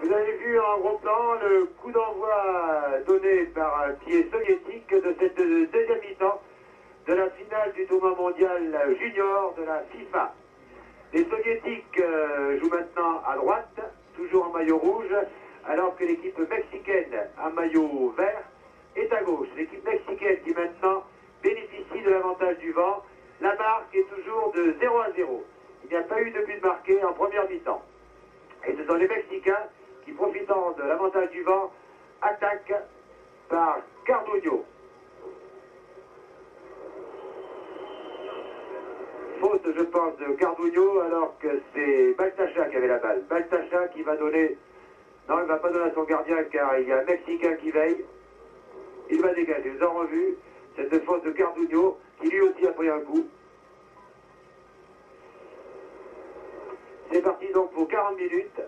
Vous avez vu en gros plan le coup d'envoi donné par un pied soviétique de cette deuxième mi-temps de la finale du tournoi mondial junior de la FIFA. Les soviétiques jouent maintenant à droite, toujours en maillot rouge, alors que l'équipe mexicaine à maillot vert est à gauche. L'équipe mexicaine qui maintenant bénéficie de l'avantage du vent. La marque est toujours de 0-0. Il n'y a pas eu de but marqué en première mi-temps. Et ce sont les Mexicains qui, profitant de l'avantage du vent, attaquent par Cardugno. Faute, je pense, de Cardugno, alors que c'est Baltacha qui avait la balle. Baltacha qui va donner... Non, il ne va pas donner à son gardien car il y a un Mexicain qui veille. Il va dégager. Vous avez revu cette faute de Cardugno qui lui aussi a pris un coup. C'est parti donc pour 40 minutes.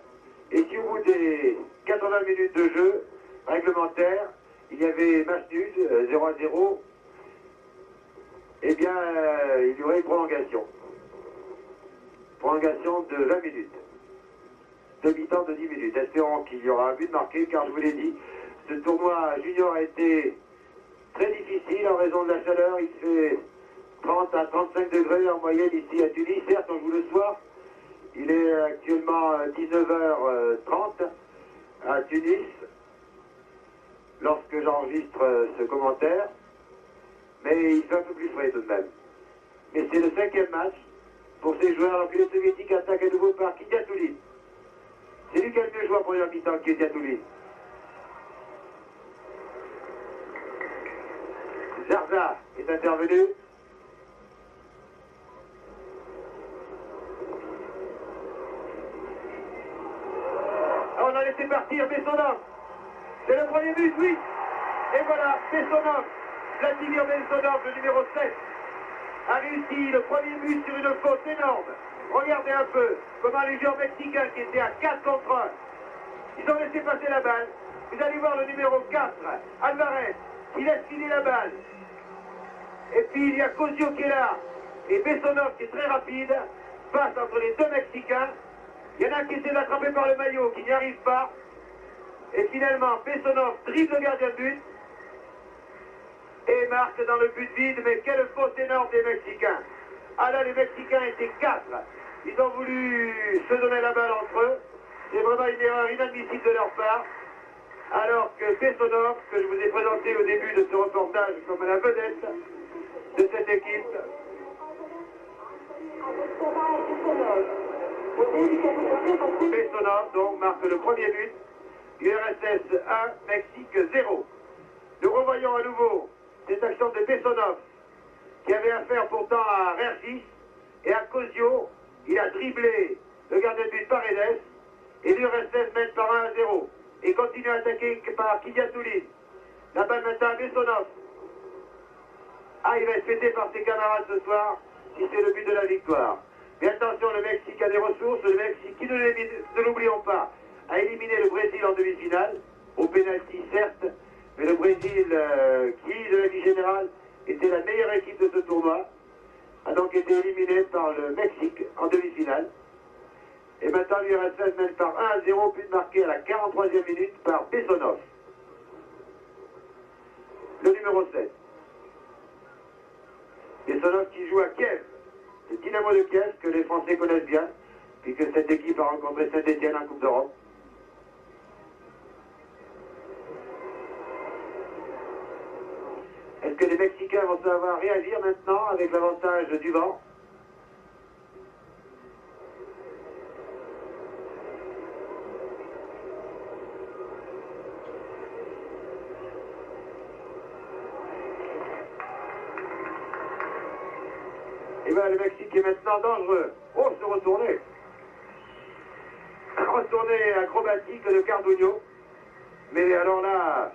Et si au bout des 80 minutes de jeu réglementaire, il y avait match nul, 0-0, eh bien, il y aurait une prolongation. Prolongation de 20 minutes. Demi-temps de 10 minutes. Espérons qu'il y aura un but marqué, car je vous l'ai dit, ce tournoi junior a été très difficile en raison de la chaleur. Il fait 30 à 35 degrés en moyenne ici à Tunis. Certes, on joue le soir. Il est actuellement 19h30 à Tunis, lorsque j'enregistre ce commentaire. Mais il fait un peu plus frais tout de même. Mais c'est le 5e match pour ces joueurs, alors que les soviétiques attaquent à nouveau par Kidiatoulin. C'est lui qui a le mieux joué en première mi-temps, Kidiatoulin. Zarza est intervenu. On a laissé partir Bessonov. C'est le premier but, oui. Et voilà, Bessonov, Vladimir Bessonov, le numéro 7, a réussi le premier but sur une faute énorme. Regardez un peu comment les joueurs mexicains qui étaient à 4 contre 1, ils ont laissé passer la balle. Vous allez voir le numéro 4, Alvarez, qui laisse filer la balle. Et puis il y a Cosio qui est là. Et Bessonov qui est très rapide, passe entre les deux Mexicains. Il y en a qui essaie d'attraper par le maillot, qui n'y arrive pas. Et finalement, Bessonov dribble le gardien de but et marque dans le but vide. Mais quelle faute énorme des Mexicains. Ah là, les Mexicains étaient 4. Ils ont voulu se donner la balle entre eux. C'est vraiment une erreur inadmissible de leur part. Alors que Bessonov, que je vous ai présenté au début de ce reportage comme la vedette de cette équipe, Bessonov donc marque le premier but. URSS 1, Mexique 0. Nous revoyons à nouveau cette action de Bessonov qui avait affaire pourtant à Rergis et à Cosio. Il a dribblé le gardien de but Paredes et l'URSS mène par 1-0 et continue à attaquer par Kidiatoulin. La balle maintenant à Bessonov. Ah, il va être fêté par ses camarades ce soir si c'est le but de la victoire. Mais attention, le Mexique a des ressources. Le Mexique, qui ne l'oublions pas, a éliminé le Brésil en demi-finale, au pénalty certes, mais le Brésil, qui, de la vie générale, était la meilleure équipe de ce tournoi, a donc été éliminé par le Mexique en demi-finale. Et maintenant, l'URSS mène par 1-0, but marqué à la 43e minute par Bessonov. Le numéro 7. Bessonov qui joue à Kiev. Le Dynamo de Kiev, que les Français connaissent bien, puisque cette équipe a rencontré Saint-Etienne en Coupe d'Europe. Est-ce que les Mexicains vont savoir réagir maintenant avec l'avantage du vent? Et bien le Mexique est maintenant dangereux. Oh, se retourner. Retourner acrobatique de Cardugno. Mais alors là,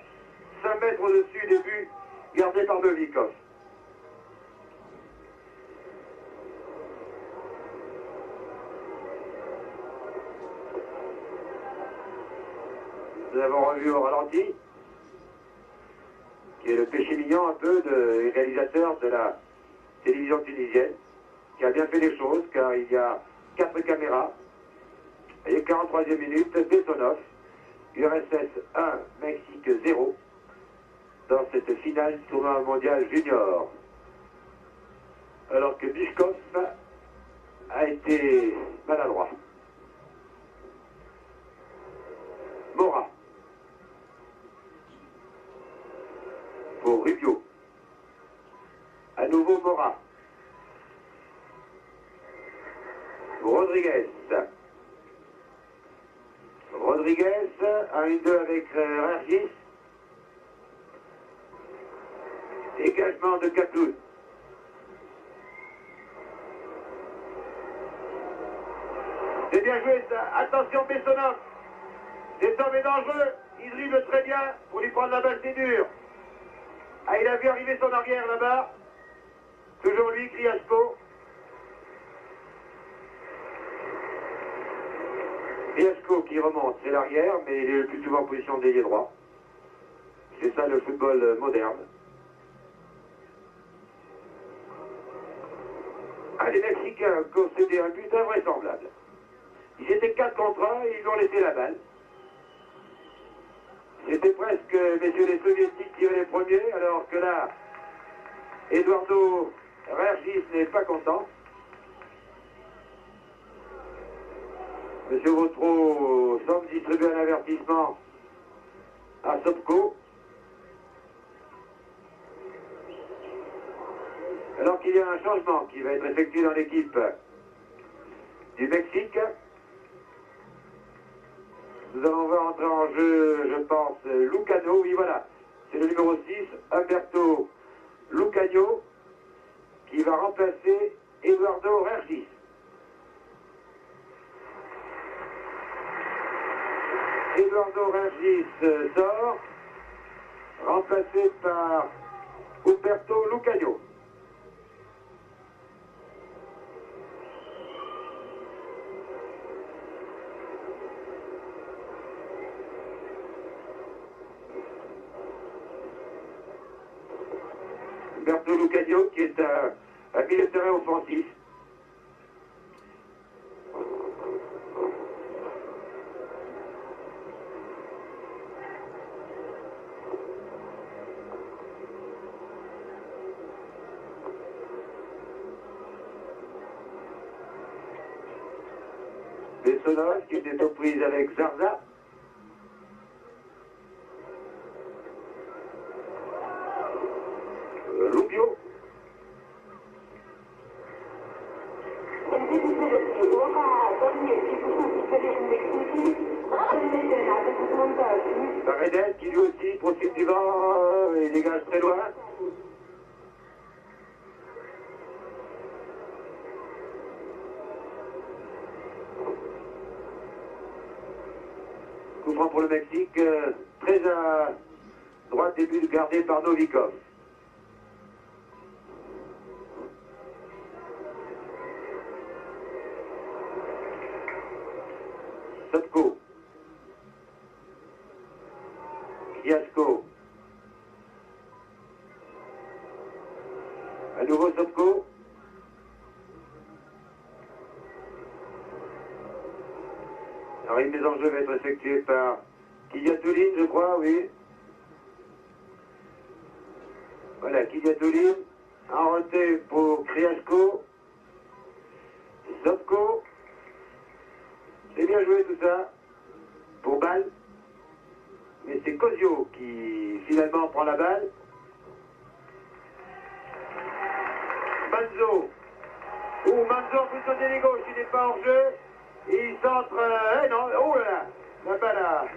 5 mètres au-dessus des buts gardés par Novikov. Nous avons revu au ralenti, qui est le péché mignon un peu des réalisateurs de la télévision tunisienne, qui a bien fait les choses, car il y a 4 caméras. Et 43e minute, Bessonov URSS 1, Mexique 0, dans cette finale du tournoi mondial junior. Alors que Bischkov a été maladroit. Mora. Pour Rubio. À nouveau Mora. Rodriguez. Rodriguez, 1-2 avec Rargis. Dégagement de Kaploun. C'est bien joué ça. Attention Bessonov. Cet homme est dangereux. Il dribble très bien. Pour lui prendre la balle, c'est dur. Ah, il a vu arriver son arrière là-bas. Toujours lui, Kriashko. Kriashko qui remonte, c'est l'arrière, mais il est le plus souvent en position d'ailier droit. C'est ça le football moderne. Ah, les Mexicains ont concédé un but invraisemblable. Ils étaient 4 contre 1 et ils ont laissé la balle. C'était presque, messieurs les soviétiques, qui les premiers, alors que là, Eduardo Rargis n'est pas content. Monsieur Vautreau semble distribuer un avertissement à Sopko. Alors qu'il y a un changement qui va être effectué dans l'équipe du Mexique. Nous allons voir entrer en jeu, je pense, Lucano. Oui, voilà. C'est le numéro 6, Humberto Lucano, qui va remplacer Eduardo Rargis. Eduardo Rargis sort, remplacé par Humberto Lucano. Humberto Lucano qui est un milieu de terrain offensif. Bessonov qui était aux prises avec Zarza. Rubio. Paredes qui lui aussi profite du vent et dégage très loin. Coup franc pour le Mexique, très à droite, début gardé par Novikov. Sopko. Kriashko. À nouveau Sopko. Alors une mise en jeu va être effectuée par Kidiatouline, je crois, oui. Voilà, Kidiatouline. En retrait pour Kriashko. Sopko. C'est bien joué tout ça. Pour balle. Mais c'est Cosio qui finalement prend la balle. Manzo. Manzo en position d'ailier gauche, il n'est pas hors jeu. Et il centre. Non, oh là là. La balle a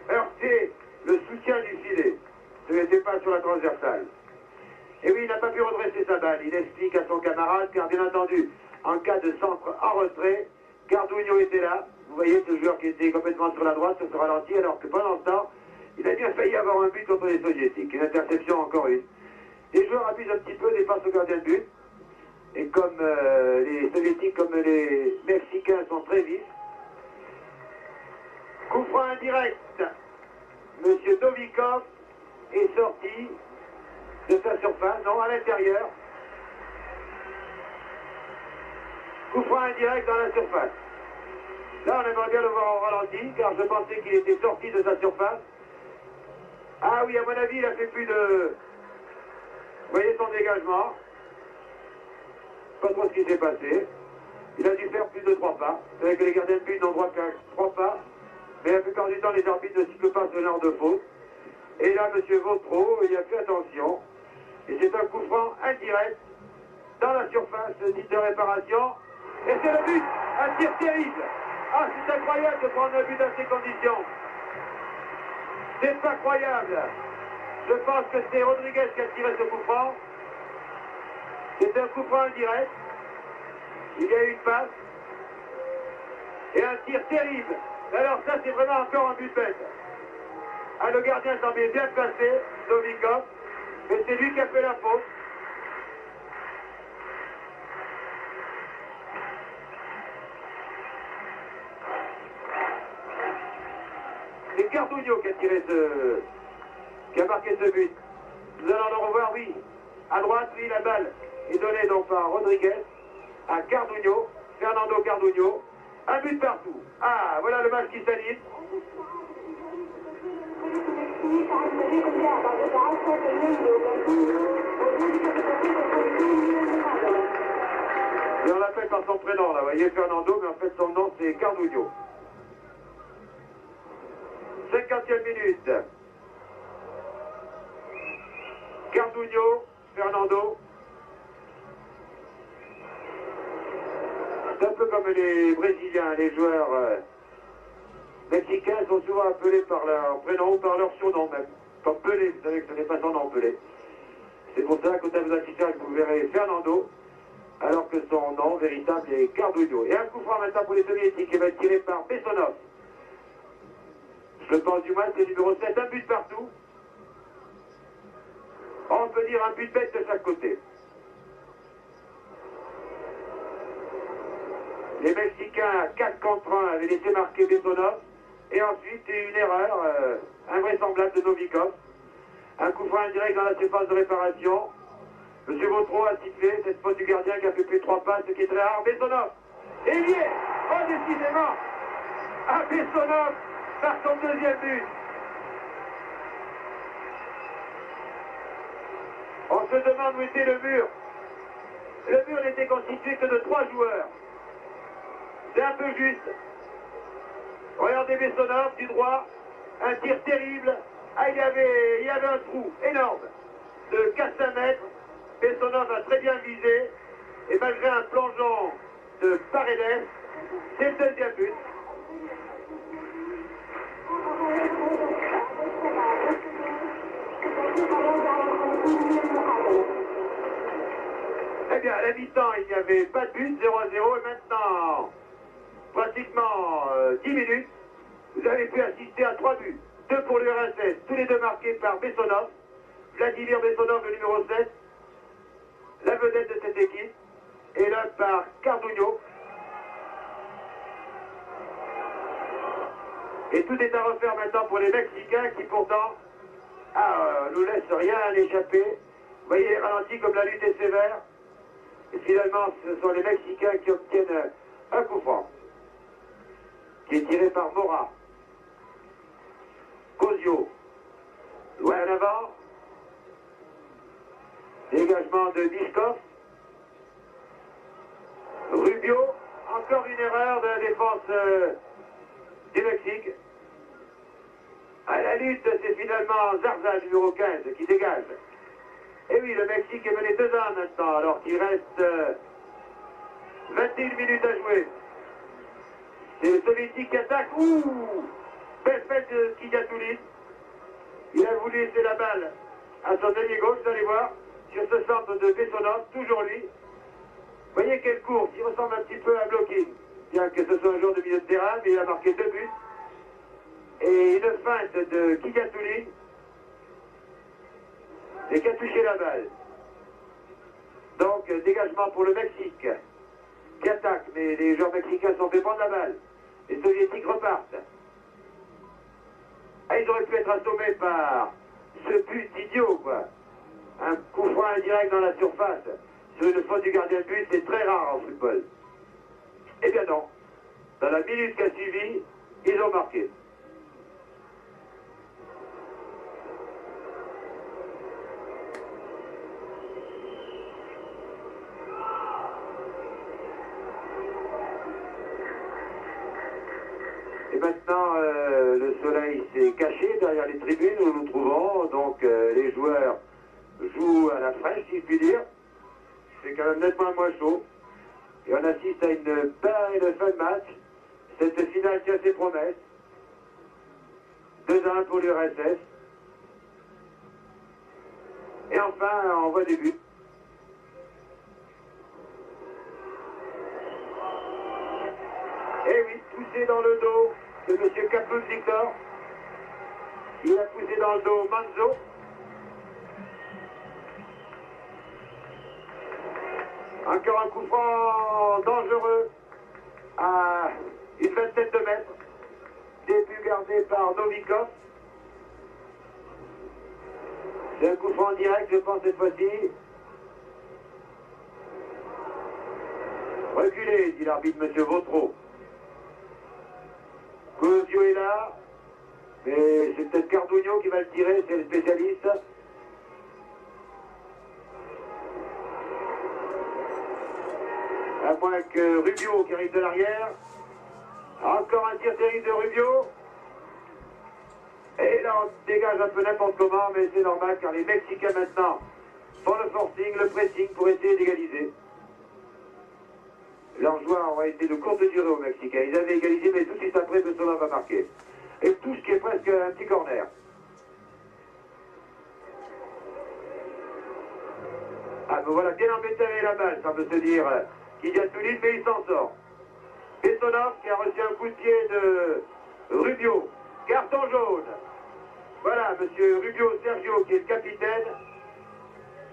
heurté le soutien du filet. Ce n'était pas sur la transversale. Et oui, il n'a pas pu redresser sa balle. Il explique à son camarade, car bien entendu, en cas de centre en retrait, Garduño était là. Vous voyez ce joueur qui était complètement sur la droite, sur ce ralenti, alors que pendant ce temps, il a bien failli avoir un but contre les Soviétiques. Une interception, encore une. Les joueurs abusent un petit peu des passes au gardien de but. Et comme les Soviétiques, comme les Mexicains sont très vifs, coup franc indirect. Monsieur Novikov est sorti de sa surface, non, à l'intérieur. Coup franc indirect dans la surface. Là, on aimerait bien le voir en ralenti. ralenti, car je pensais qu'il était sorti de sa surface. Ah oui, à mon avis, il a fait plus de... Vous voyez son dégagement. Pas trop ce qui s'est passé. Il a dû faire plus de 3 pas. Vous savez que les gardiens de but n'ont droit qu'à 3 pas. Mais la plupart du temps, les arbitres ne sifflent pas ce genre de faute. Et là, M. Vautreau, il a fait attention. Et c'est un coup franc indirect dans la surface dite de réparation. Et c'est le but, un tir terrible. Ah, c'est incroyable de prendre un but dans ces conditions. C'est pas croyable. Je pense que c'est Rodriguez qui a tiré ce coup franc. C'est un coup franc indirect. Il y a eu une passe. Et un tir terrible. Alors ça, c'est vraiment encore un but bête. Ah, le gardien semblait bien placé, Novikov. Mais c'est lui qui a fait la faute. C'est Cardugno qui a marqué ce but. Nous allons le revoir, oui. À droite, oui, la balle est donnée donc par Rodriguez à Cardugno, Fernando Cardugno. Un but partout. Ah, voilà le match qui s'anime. Et on l'appelle par son prénom, là, vous voyez, Fernando, mais en fait son nom c'est Cardugno. 50e minute. Cardugno, Fernando. C'est un peu comme les Brésiliens, les joueurs mexicains sont souvent appelés par leur prénom ou par leur surnom même. Comme Pelé, vous savez que ce n'est pas son nom, Pelé. C'est pour ça qu'au tableau d'affichage, vous verrez Fernando, alors que son nom véritable est Cardugno. Et un coup franc maintenant pour les soviétiques qui va être tiré par Bessonov. Je pense du moins, c'est le numéro 7, un but partout. On peut dire un but bête de chaque côté. Les Mexicains, 4 contre 1, avaient laissé marquer Bessonov. Et ensuite, une erreur invraisemblable de Novikov. Un coup franc indirect dans la surface de réparation. M. Vautreau a sifflé cette faute du gardien qui a fait plus de 3 passes, ce qui est très rare. Bessonov. Et il y est. Oh, décidément. À Bessonov par son deuxième but. On se demande où était le mur. Le mur n'était constitué que de 3 joueurs. C'est un peu juste. Regardez Bessonov du droit. Un tir terrible. Ah, il y avait un trou énorme de 400 mètres. Bessonov a très bien visé. Et malgré un plongeon de Paredes, c'est le deuxième but. Eh bien, à la mi-temps, il n'y avait pas de but, 0-0. Et maintenant, pratiquement 10 minutes, vous avez pu assister à 3 buts. 2 pour l'URSS, tous les deux marqués par Bessonov. Vladimir Bessonov, le numéro 7, la vedette de cette équipe. Et l'un par Cardugno. Et tout est à refaire maintenant pour les Mexicains qui pourtant nous laissent rien échapper. Vous voyez les ralentis comme la lutte est sévère. Et finalement, ce sont les Mexicains qui obtiennent un coup franc, qui est tiré par Mora. Cosio, loin en avant. Dégagement de Diskov. Rubio, encore une erreur de la défense du Mexique. À la lutte, c'est finalement Zarza, numéro 15, qui dégage. Et oui, le Mexique est mené 2-1 maintenant, alors qu'il reste 21 minutes à jouer. C'est le Soviétique qui attaque. Ouh! Belle fête de Kijatouline. Il a voulu laisser la balle à son ailier gauche, vous allez voir, sur ce centre de Bessonov, toujours lui. Vous voyez quelle course, il ressemble un petit peu à Blocking. Bien que ce soit un joueur de milieu de terrain, mais il a marqué 2 buts. Et une feinte de Kijatouline et qui a touché la balle. Donc, dégagement pour le Mexique, qui attaque, mais les joueurs mexicains sont fait prendre la balle. Les soviétiques repartent. Ah, ils auraient pu être assommés par ce but idiot, quoi. Un coup franc indirect dans la surface. Sur une faute du gardien de but, c'est très rare en football. Eh bien non. Dans la minute qui a suivi, ils ont marqué. Et maintenant, le soleil s'est caché derrière les tribunes où nous nous trouvons. Donc, les joueurs jouent à la fraîche, si je puis dire. C'est quand même nettement moins chaud. Et on assiste à une belle fin de match. Cette finale qui a ses promesses. 2-1 pour l'URSS. Et enfin, on voit des buts. Et oui, poussé dans le dos de M. Kaploun Victor. Il a poussé dans le dos Manzo. Encore un coup franc dangereux à une vingtaine de mètres. Début gardé par Novikov. C'est un coup franc direct, je pense, cette fois-ci. Reculez, dit l'arbitre M. Vautreau. Cosio est là, mais c'est peut-être Cardugno qui va le tirer, c'est le spécialiste. À moins que Rubio qui arrive de l'arrière. Encore un tir terrible de Rubio. Et là on dégage un peu n'importe comment, mais c'est normal car les Mexicains maintenant font le forcing, le pressing pour essayer d'égaliser. Leurs joueurs ont été de courte durée aux Mexicains. Ils avaient égalisé, mais tout de suite après, Bessonov va marquer. Et tout ce qui est presque un petit corner. Ah, me voilà bien embêté avec la balle, ça veut se dire qu'il y a tout libre, mais il s'en sort. Bessonov qui a reçu un coup de pied de Rubio. Carton jaune. Voilà, monsieur Rubio Sergio, qui est le capitaine.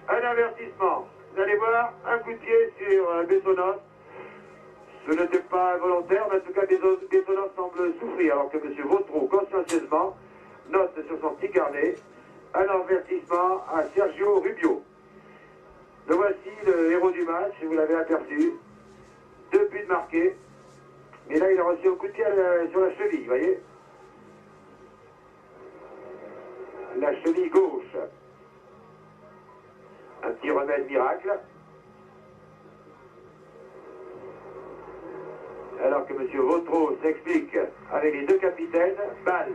Un avertissement. Vous allez voir, un coup de pied sur Bessonov. Ce n'était pas volontaire, mais en tout cas, Bessonov semble souffrir, alors que M. Vautreau, consciencieusement, note sur son petit carnet un avertissement à Sergio Rubio. Le voici, le héros du match, vous l'avez aperçu. 2 buts marqués. Mais là, il a reçu un coup de pied sur la cheville, vous voyez. La cheville gauche. Un petit remède miracle. Alors que M. Vautreau s'explique avec les deux capitaines, Ball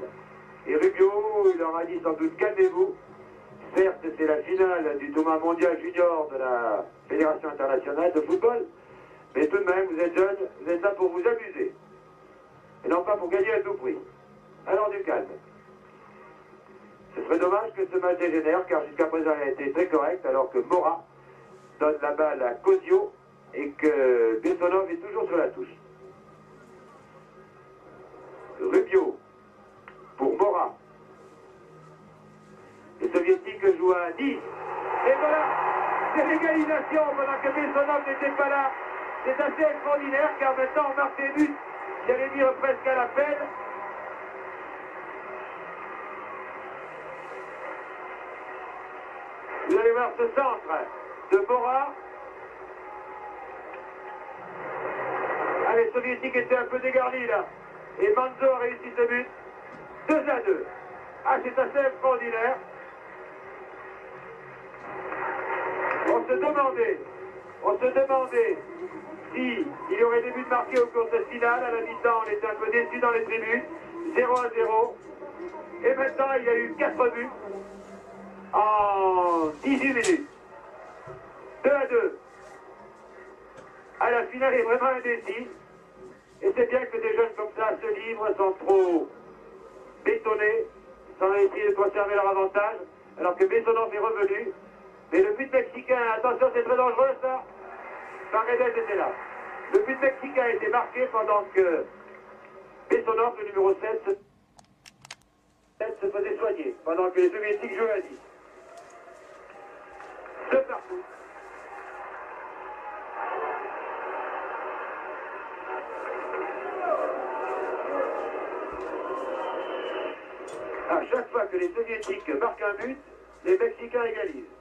et Rubio, il leur a dit sans doute calmez-vous. Certes, c'est la finale du tournoi mondial junior de la Fédération internationale de football, mais tout de même, vous êtes jeunes, vous êtes là pour vous amuser. Et non pas pour gagner à tout prix. Alors du calme. Ce serait dommage que ce match dégénère, car jusqu'à présent, il a été très correct, alors que Mora donne la balle à Cosio et que Bessonov est toujours sur la touche. Rubio pour Mora. Les soviétiques jouent à 10. Et voilà, c'est l'égalisation pendant que Bessonov n'était pas là. C'est assez extraordinaire car maintenant on marque des buts, j'allais dire presque à l'appel. Vous allez voir ce centre de Mora. Ah, les soviétiques étaient un peu dégarnis là. Et Manzo a réussi ce but. 2-2. Ah, c'est assez extraordinaire. On se demandait si il y aurait des buts marqués au cours de cette finale. À la mi-temps, on était un peu déçus dans les tribunes. 0-0. Et maintenant, il y a eu 4 buts en 18 minutes. 2-2. Ah, la finale est vraiment indécise. Et c'est bien que des jeunes comme ça se livrent sans trop bétonner, sans essayer de conserver leur avantage, alors que Bessonov est revenu. Mais le but mexicain, attention, c'est très dangereux ça. Paredes était là. Le but mexicain a été marqué pendant que Bessonov, le numéro 7, se faisait soigner, pendant que les soviétiques jouaient à 10. 2 partout. À chaque fois que les soviétiques marquent un but, les Mexicains égalisent.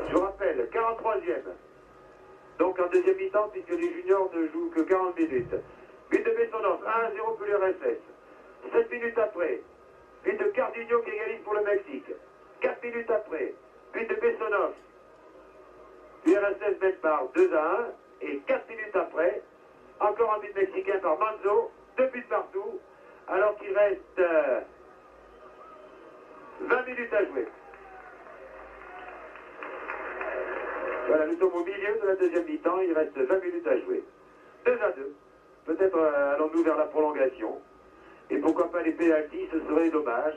Je vous rappelle, 43e. Donc en deuxième mi-temps, puisque les juniors ne jouent que 40 minutes. But de Bessonov, 1-0 pour l'URSS. 7 minutes après, but de Cardugno qui égalise pour le Mexique. 4 minutes après, but de Bessonov. L'URSS mène par 2-1. Et 4 minutes après, encore un but mexicain par Manzo, 2 buts partout, alors qu'il reste 20 minutes à jouer. Voilà, nous sommes au milieu de la deuxième mi-temps, il reste 20 minutes à jouer. 2-2. Peut-être allons-nous vers la prolongation. Et pourquoi pas les pénaltys, ce serait dommage.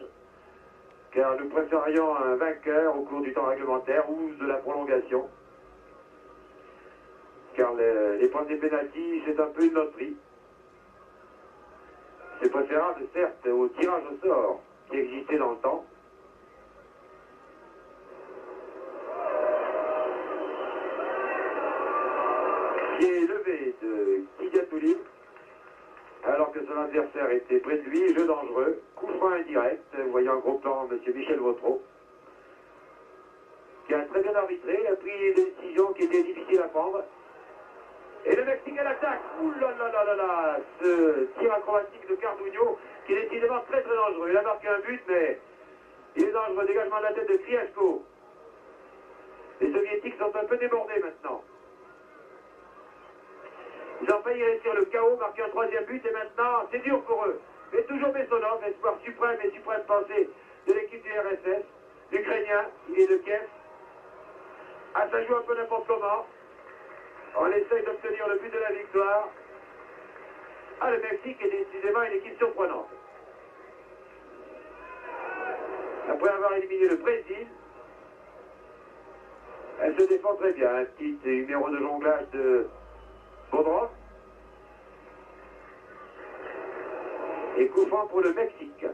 Car nous préférions un vainqueur au cours du temps réglementaire ou de la prolongation. Car les points des pénaltys, c'est un peu une loterie. C'est préférable, certes, au tirage au sort qui existait dans le temps. Pied levé de Kidiatouli, alors que son adversaire était près de lui, jeu dangereux, coup franc indirect, voyant en gros plan M. Michel Vautreau, qui a très bien arbitré, il a pris des décisions qui étaient difficiles à prendre. Et le Mexique à l'attaque, ouh là là là là là, ce tir acrobatique de Cardugno, qui est décidément très très dangereux. Il a marqué un but, mais il est dangereux. Dégagement de la tête de Kriashko. Les Soviétiques sont un peu débordés maintenant. Ils ont failli réussir le chaos, marquer un troisième but, et maintenant, c'est dur pour eux. Mais toujours Bessonov, espoir suprême et suprême pensée de l'équipe du RSS. L'Ukrainien, il est de Kiev. Ah, ça joue un peu n'importe comment. On essaye d'obtenir le but de la victoire. Ah, le Mexique est décidément une équipe surprenante. Après avoir éliminé le Brésil, elle se défend très bien. Un petit numéro de jonglage de Bodrov. Et coup franc pour le Mexique.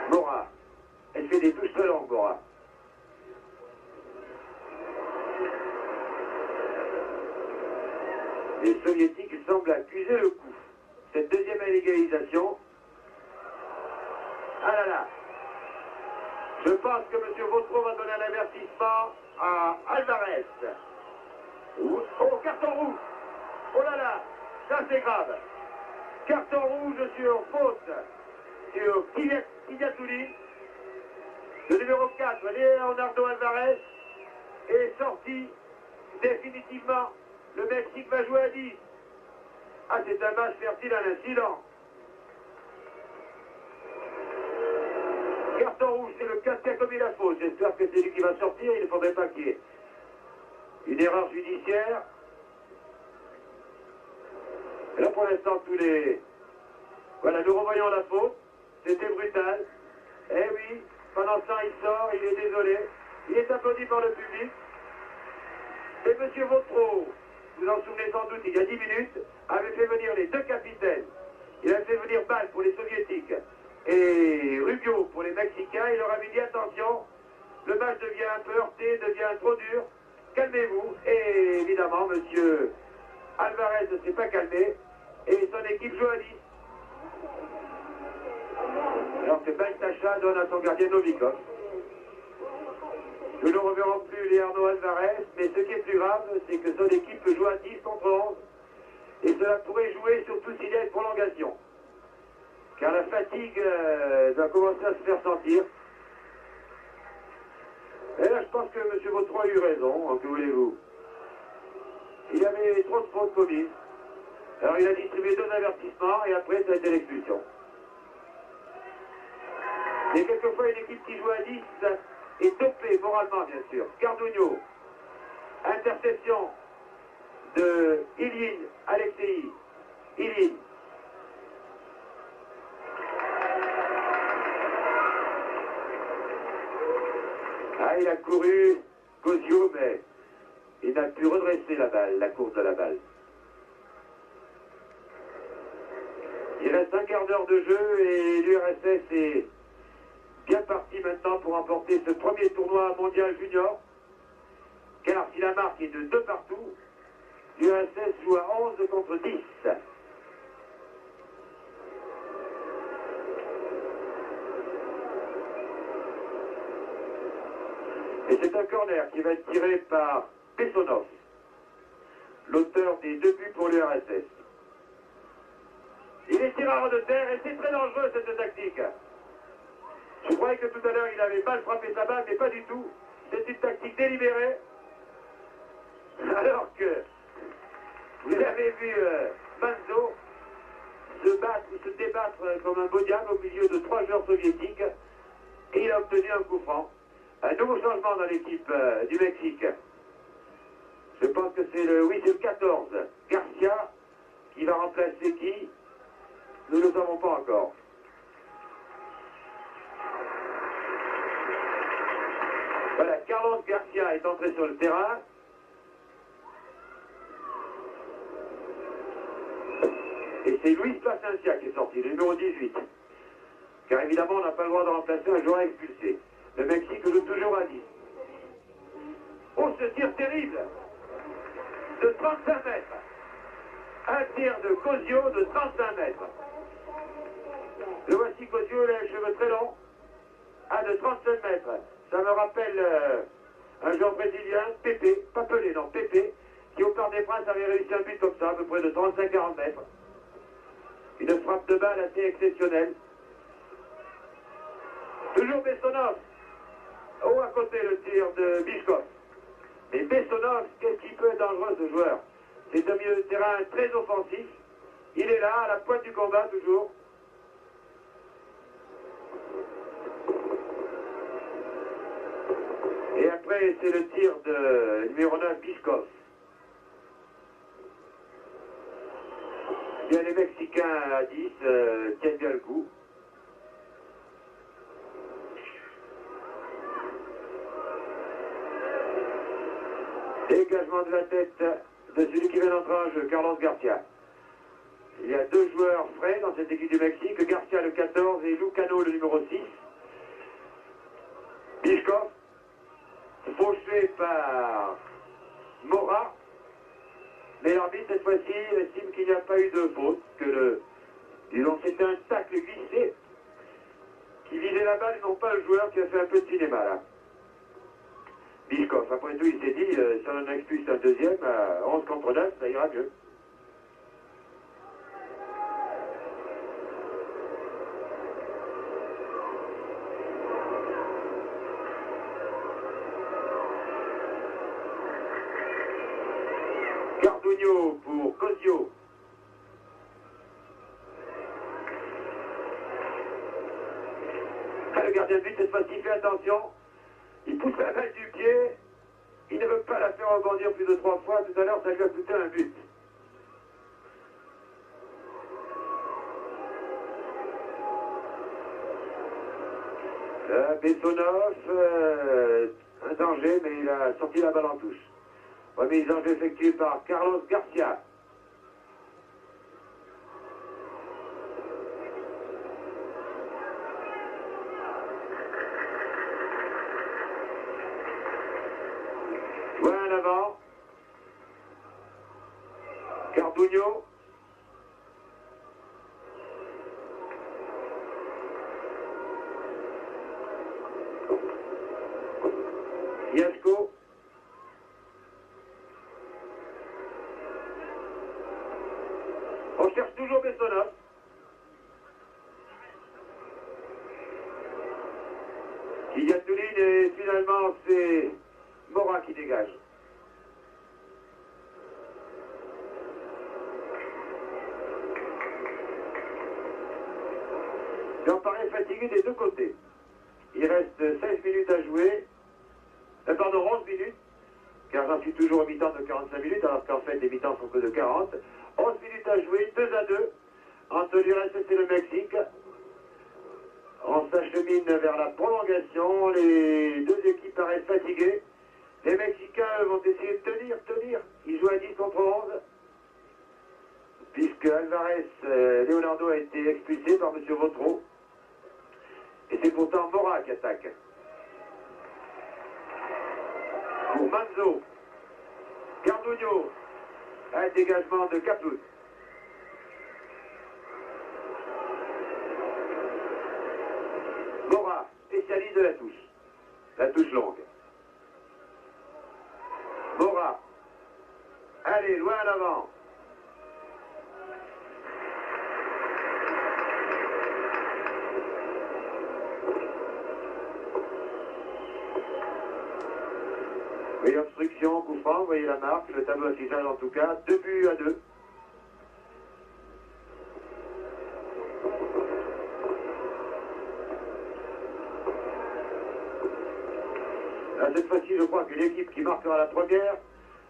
Mora. Elle fait des touches très longues, Mora. Les Soviétiques semblent accuser le coup. Cette deuxième égalisation. Ah là là. Je pense que M. Vautreau va donner un avertissement à Alvarez. Oh, carton rouge. Oh là là, ça c'est grave. Carton rouge sur faute sur Kidiatouli. Le numéro 4, Leonardo Alvarez, est sorti définitivement. Le Mexique va jouer à 10. Ah, c'est un match fertile à l'incident. Carton rouge, c'est le 4 qui a commis la faute. J'espère que c'est lui qui va sortir. Il ne faudrait pas qu'il y ait une erreur judiciaire. Et là, pour l'instant, tous les... Voilà, nous revoyons la faute. C'était brutal. Eh oui, pendant ce temps, il sort, il est désolé. Il est applaudi par le public. Et M. Vautreau, vous en souvenez sans doute, il y a 10 minutes, avait fait venir les deux capitaines. Il avait fait venir Bâle pour les Soviétiques et Rubio pour les Mexicains. Il leur avait dit attention, le match devient un peu heurté, devient trop dur. Calmez-vous. Et évidemment, M. Alvarez ne s'est pas calmé et son équipe joue à 10. Alors que Baltacha donne à son gardien Novikov. Nous ne reverrons plus Leonardo Alvarez, mais ce qui est plus grave, c'est que son équipe joue à 10 contre 11. Et cela pourrait jouer surtout s'il y a une prolongation. Car la fatigue doit commencer à se faire sentir. Et là, je pense que M. Vautreau a eu raison, que voulez-vous. Il y avait trop de fautes commises. Alors il a distribué 2 avertissements et après ça a été l'expulsion. Et quelquefois une équipe qui joue à 10 est dopée moralement, bien sûr. Cardugno, interception de Ilyin, Alexei. Ilyin. Ah, il a couru Cosio, mais il n'a pu redresser la balle, la course de la balle. Il reste un quart d'heure de jeu et l'URSS est bien parti maintenant pour remporter ce premier tournoi mondial junior. Car si la marque est de 2 partout, l'URSS joue à 11 contre 10. Et c'est un corner qui va être tiré par Bessonov. l'auteur des 2 buts pour l'URSS. Il est tireur de terre et c'est très dangereux cette tactique. Je croyais que tout à l'heure il avait mal frappé sa balle, mais pas du tout. C'est une tactique délibérée. Alors que vous avez vu Manzo se débattre comme un beau diable au milieu de 3 joueurs soviétiques et il a obtenu un coup franc. Un nouveau changement dans l'équipe du Mexique. Je pense que c'est le 14, Garcia, qui va remplacer qui? Nous ne le savons pas encore. Voilà, Carlos Garcia est entré sur le terrain. Et c'est Luis Plasencia qui est sorti, le numéro 18. Car évidemment, on n'a pas le droit de remplacer un joueur expulsé. Le Mexique joue toujours à 10. Oh, ce tir terrible de 35 mètres. Un tir de Cosio de 35 mètres. Le voici Cosio, il a les cheveux très longs. De 37 mètres. Ça me rappelle un joueur brésilien, Pepe, pas Pelé, non, Pepe, qui au Parc des Princes avait réussi un but comme ça, à peu près de 35-40 mètres. Une frappe de balle assez exceptionnelle. Toujours Bessonov. Oh, à côté le tir de Bichkov. Mais Bessonov, qu'est-ce qu'il peut être dangereux ce joueur? C'est un milieu de terrain très offensif. Il est là, à la pointe du combat toujours. Et après, c'est le tir de numéro 9, Bichkov. Bien, les Mexicains à 10 tiennent bien le coup. Dégagement de la tête de celui qui vient d'entrer en jeu, Carlos Garcia. Il y a 2 joueurs frais dans cette équipe du Mexique, Garcia le 14 et Lucano le numéro 6. Bichkov, fauché par Mora. Mais l'arbitre, cette fois-ci, estime qu'il n'y a pas eu de faute, que disons, c'était un tacle glissé qui visait la balle et non pas le joueur qui a fait un peu de cinéma, là. Bichkov, après tout, il s'est dit, si on en expulse un deuxième, 11 contre 9, ça ira mieux. Cardugno pour Cosio. Le gardien de but, cette fois-ci, fait attention. Il pousse la balle du pied. Il ne veut pas la faire rebondir plus de 3 fois. Tout à l'heure, ça lui a coûté un but. Bessonov, un danger, mais il a sorti la balle en touche. Remise en jeu effectuée par Carlos Garcia. Loin en avant. Cardugno. Yasko. On cherche toujours Bessonov. Kylian et finalement c'est Mora qui dégage. J'en parais fatigué des 2 côtés. Il reste 16 minutes à jouer. Pardon, 11 minutes. Car j'en suis toujours au mi-temps de 45 minutes, alors qu'en fait les mi-temps sont que de 40. 11 minutes à jouer, 2-2, entre l'URSS et le Mexique. On s'achemine vers la prolongation, les 2 équipes paraissent fatiguées. Les Mexicains vont essayer de tenir. Ils jouent à 10 contre 11. Puisque Alvarez, Leonardo a été expulsé par M. Vautreau. Et c'est pourtant Mora qui attaque. Pour Manzo, Cardugno, un dégagement de Caput. Mora, spécialiste de la touche longue. Mora, allez, loin Attention, coup franc, vous voyez la marque, le tableau affichage en tout cas, 2-2. Là, cette fois-ci, je crois que l'équipe qui marquera la première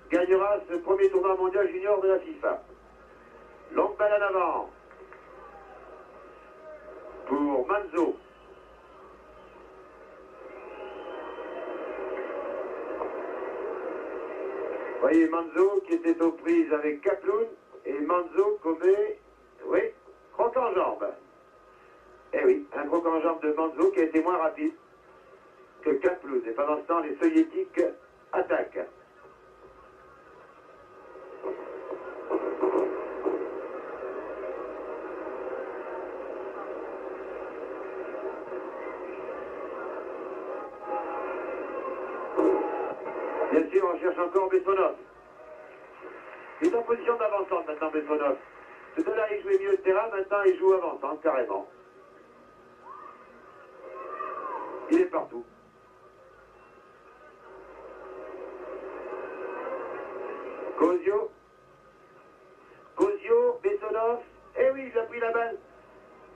gagnera ce premier tournoi mondial junior de la FIFA. Longue balle en avant pour Manzo. Vous voyez Manzo qui était aux prises avec Kaploun et Manzo commet, oui, croc en jambe. Eh oui, un croc en jambe de Manzo qui a été moins rapide que Kaploun. Et pendant ce temps, les soviétiques attaquent. Bien sûr, on cherche encore Bessonov. Il est en position d'avant-centre maintenant, Bessonov. Tout à l'heure, il jouait milieu de terrain, maintenant il joue avant-centre, carrément. Il est partout. Kozio, Bessonov. Eh oui, il a pris la balle.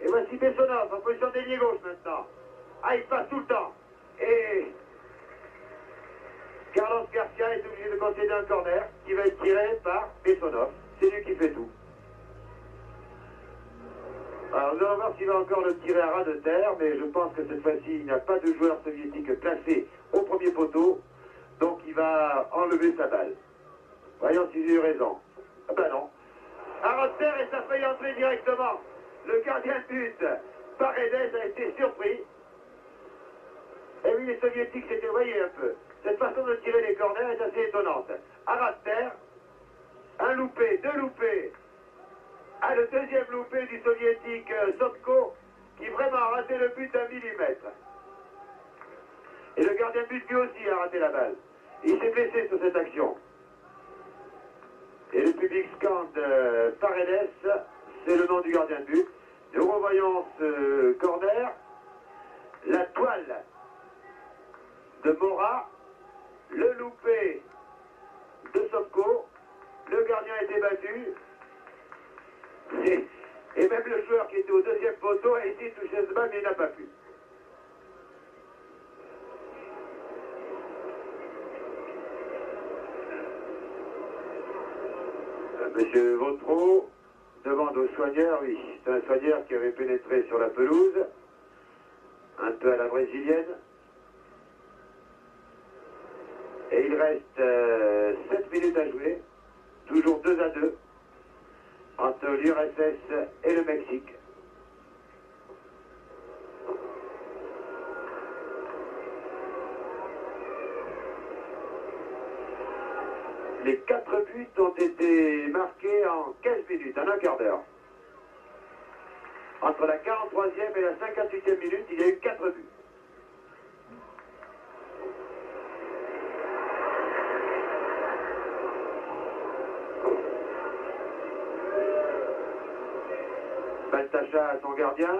Et voici Bessonov en position d'ailier gauche maintenant. Ah, il passe tout le temps. Et Carlos Garcia est obligé de concéder un corner qui va être tiré par Bessonov. C'est lui qui fait tout. Alors nous allons voir s'il va encore le tirer à ras de terre, mais je pense que cette fois-ci, il n'y a pas de joueur soviétique placé au premier poteau, donc il va enlever sa balle. Voyons si j'ai eu raison. Ah ben non. À ras de terre et ça fait entrer directement. Le gardien de but, Paredes, a été surpris. Et oui, les soviétiques s'étaient voyés un peu. Cette façon de tirer les corners est assez étonnante. À ras de terre, un loupé, deux loupés. Ah, le deuxième loupé du soviétique Sopko, qui vraiment a raté le but d'un millimètre. Et le gardien de but lui aussi a raté la balle. Il s'est blessé sur cette action. Et le public scande Paredes, c'est le nom du gardien de but. Nous revoyons ce corner, la toile de Mora, le loupé de Sopko, le gardien a été battu, et même le joueur qui était au deuxième poteau a essayé de toucher ce balle, mais il n'a pas pu. Monsieur Vautreau demande au soigneur, oui, c'est un soigneur qui avait pénétré sur la pelouse, un peu à la brésilienne. Et il reste 7 minutes à jouer, toujours 2-2, entre l'URSS et le Mexique. Les 4 buts ont été marqués en 15 minutes, en un quart d'heure. Entre la 43e et la 58e minute, il y a eu 4 buts. Baltacha à son gardien,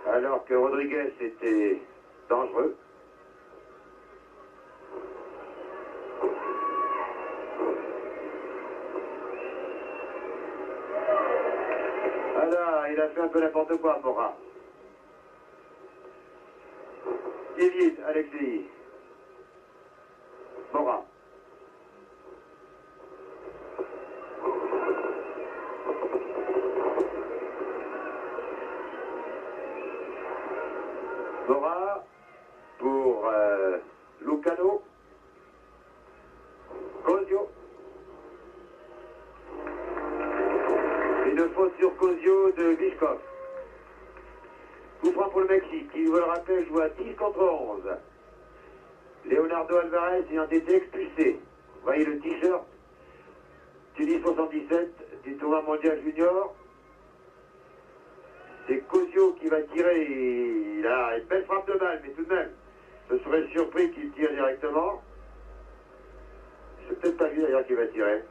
alors que Rodriguez était dangereux. Alors, il a fait un peu n'importe quoi, Mora. Yevit, Alexei. Mora. Mora pour Lucano. Kozio. Une faute sur Kozio de Vishkov. Coup franc pour le Mexique, qui, je vous le rappelle, joue à 10 contre 11. Leonardo Alvarez ayant été expulsé. Vous voyez le t-shirt Tunis 77 du tournoi mondial junior. C'est Kozio qui va tirer. Il a une belle frappe de balle, mais tout de même, je serais surpris qu'il tire directement. C'est peut-être pas lui d'ailleurs qui va tirer.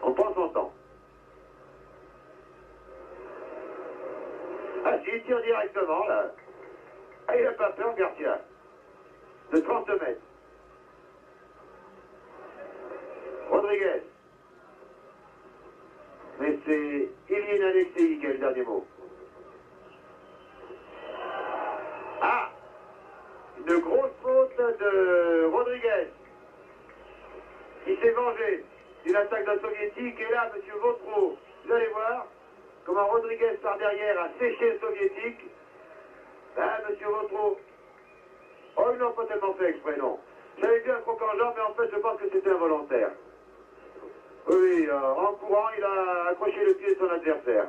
On prend son temps. Ah si, il tire directement là. Ah, il n'a pas peur, Garcia. de 30 mètres. Rodriguez. Mais c'est Ilyin Alexei qui a le dernier mot. Ah! Une grosse faute de Rodriguez qui s'est vengé d'une attaque d'un soviétique. Et là, M. Vautreau, vous allez voir comment Rodriguez par derrière a séché le soviétique. Là, M. Vautreau, oh, ils n'ont pas tellement fait exprès, non. J'avais vu un croc en jambe, mais en fait, je pense que c'était involontaire. Oui, en courant, il a accroché le pied de son adversaire.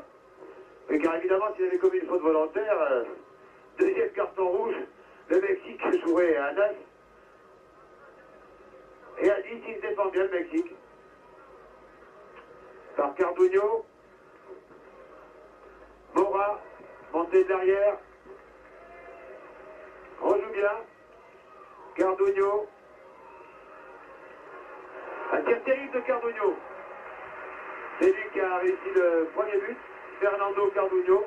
Mais car évidemment, s'il avait commis une faute volontaire, deuxième carton rouge, le Mexique jouait à 9. Et à 10, il se défend bien, le Mexique. Par Cardugno. Mora, montée de l'arrière. On joue bien. Cardugno. Un tir terrible de Cardugno. C'est lui qui a réussi le premier but, Fernando Cardugno.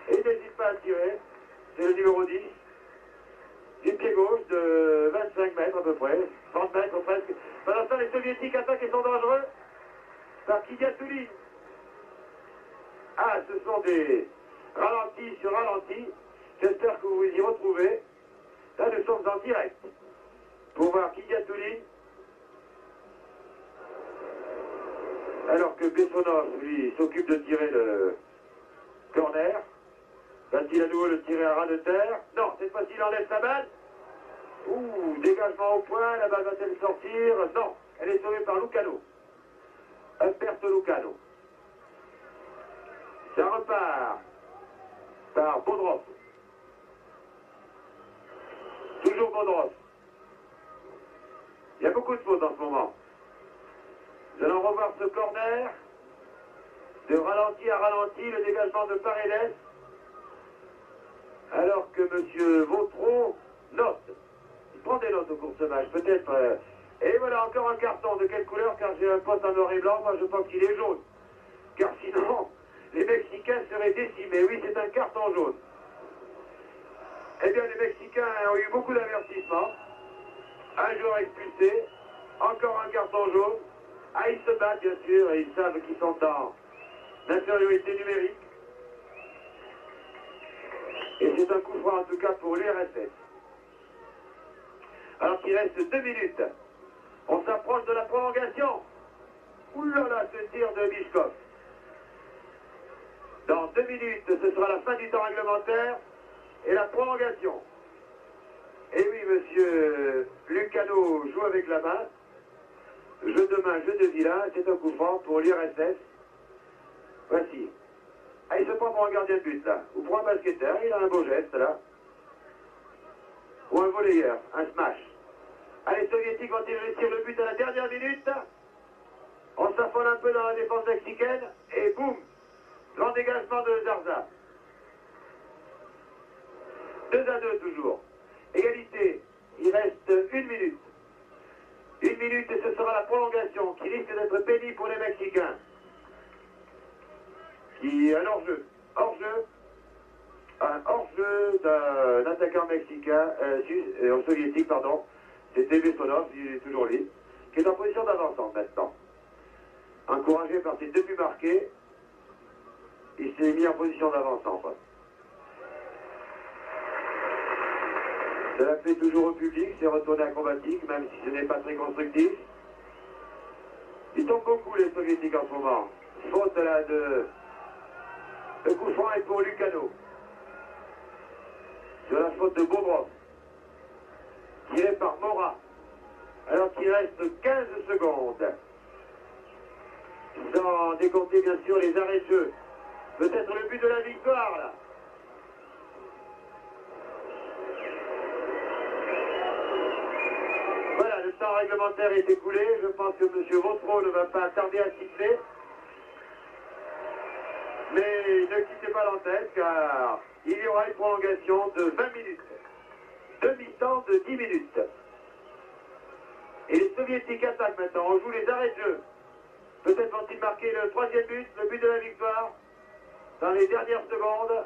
Et il n'hésite pas à tirer. C'est le numéro 10. Du pied gauche de 25 mètres à peu près, 30 mètres presque. Pendant ce temps, les soviétiques attaquent et sont dangereux. Par Kidiatouli. Ah, ce sont des ralentis sur ralentis. J'espère que vous vous y retrouvez. Là, nous sommes en direct. Pour voir Kidiatouli. Alors que Bessonov, lui, s'occupe de tirer le corner. Va-t-il à nouveau le tirer à ras de terre? Non, cette fois-ci, il enlève sa balle. Ouh, dégagement au point, la balle va-t-elle sortir? Non, elle est sauvée par Lucano. Umberto Lucano. Ça repart par Bodrov. Toujours Bodrov. Il y a beaucoup de fautes en ce moment. Nous allons revoir ce corner. De ralenti à ralenti, le dégagement de Paredes. Alors que M. Vautreau note. Il prend des notes au cours de ce match, peut-être. Et voilà encore un carton. De quelle couleur? Car j'ai un poste en noir et blanc. Moi, je pense qu'il est jaune. Car sinon, les Mexicains seraient décimés. Oui, c'est un carton jaune. Eh bien, les Mexicains ont eu beaucoup d'avertissements. Un joueur expulsé. Encore un carton jaune. Ah, ils se battent, bien sûr, et ils savent qu'ils sont en infériorité numérique. Et c'est un coup franc, en tout cas, pour l'URSS. Alors qu'il reste 2 minutes. On s'approche de la prolongation. Ouh là là, ce tir de Bichkov. Dans 2 minutes, ce sera la fin du temps réglementaire et la prolongation. Et oui, monsieur Lucano joue avec la main. Jeu de main, jeu de vilain, c'est un coup franc pour l'URSS. Voici. Ah, il se prend pour un gardien de but, là. Ou pour un basketteur, il a un beau geste, là. Ou un volleyeur, un smash. Ah, les soviétiques vont-ils réussir le but à la dernière minute? On s'affole un peu dans la défense mexicaine, et boum! Grand dégagement de Zarza. 2-2 toujours. Égalité. Il reste 1 minute. 1 minute et ce sera la prolongation qui risque d'être pénible pour les Mexicains. Un hors-jeu. Hors-jeu. Un hors-jeu d'un attaquant mexicain, soviétique, pardon. C'était Bessonov, il est toujours lui, qui est en position d'avancement maintenant. Encouragé par ses 2 buts marqués, il s'est mis en position d'avancement. Cela plaît toujours au public, c'est retourné acrobatique, même si ce n'est pas très constructif. Ils tombent beaucoup les soviétiques en ce moment. Faute là de... Le coup franc est pour Lucano. Sur la faute de Bodrov. Tiré par Mora. Alors qu'il reste 15 secondes. Sans décompter bien sûr les arrêts de jeu. Peut-être le but de la victoire là. Voilà, le temps réglementaire est écoulé. Je pense que M. Vautreau ne va pas tarder à siffler. Mais ne quittez pas l'antenne car il y aura une prolongation de 20 minutes. Demi-temps de 10 minutes. Et les soviétiques attaquent maintenant. On joue les arrêts de jeu. Peut-être vont-ils marquer le 3e but, le but de la victoire. Dans les dernières secondes.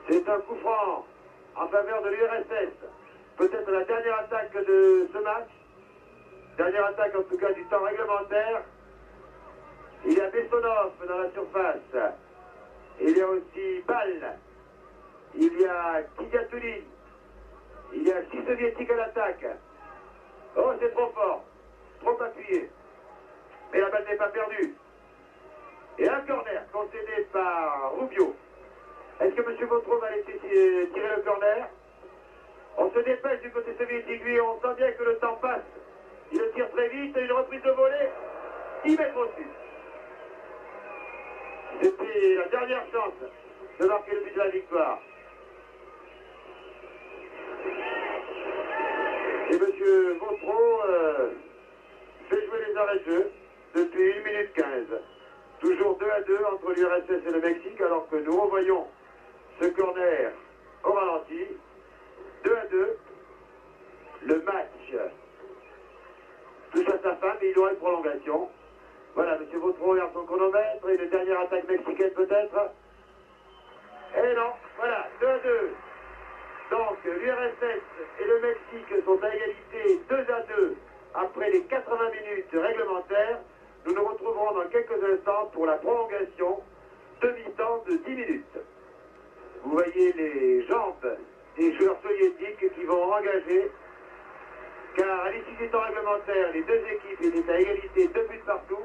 C'est un coup franc en faveur de l'URSS. peut-être la dernière attaque de ce match. Dernière attaque en tout cas du temps réglementaire. Il y a Bessonov dans la surface. Il y a aussi Ball. Il y a Kidiatoulin. Il y a 6 soviétiques à l'attaque. Oh, c'est trop fort. Trop appuyé. Mais la balle n'est pas perdue. Et un corner concédé par Rubio. Est-ce que M. Vautreau va laisser tirer le corner? On se dépêche du côté soviétique, lui, on sent bien que le temps passe. Il le tire très vite, une reprise de volée, 10 mètres au-dessus. C'était la dernière chance de marquer le but de la victoire. Et M. Vautreau fait jouer les arrêts de jeu depuis 1 minute 15. Toujours 2-2 entre l'URSS et le Mexique, alors que nous revoyons ce corner au ralenti. 2-2. Le match touche à sa fin, mais il aura une prolongation. Voilà, M. Vautreau regarde son chronomètre, et une dernière attaque mexicaine peut-être. Et non, voilà, 2-2. Donc l'URSS et le Mexique sont à égalité 2-2 après les 80 minutes réglementaires. Nous nous retrouverons dans quelques instants pour la prolongation de mi-temps de 10 minutes. Vous voyez les jambes des joueurs soviétiques qui vont engager, car à l'issue du temps réglementaire, les deux équipes étaient à égalité, 2 buts partout.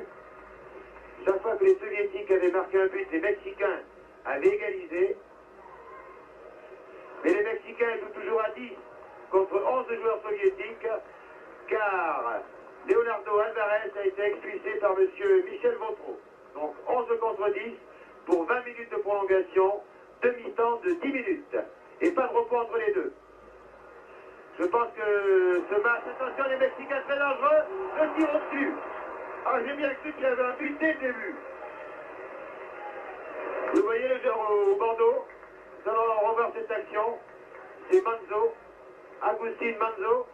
Chaque fois que les soviétiques avaient marqué un but, les Mexicains avaient égalisé. Mais les Mexicains jouent toujours à 10 contre 11 joueurs soviétiques, car Leonardo Alvarez a été expulsé par M. Michel Vautreau. Donc 11 contre 10 pour 20 minutes de prolongation, demi-temps de 10 minutes. Et pas de repos entre les deux. Je pense que ce match, attention les Mexicains très dangereux, le tir au-dessus. Ah, j'ai bien cru qu'il y avait un but dès le début. Vous voyez le joueur au bandeau. Nous allons revoir cette action. C'est Manzo, Agustin Manzo.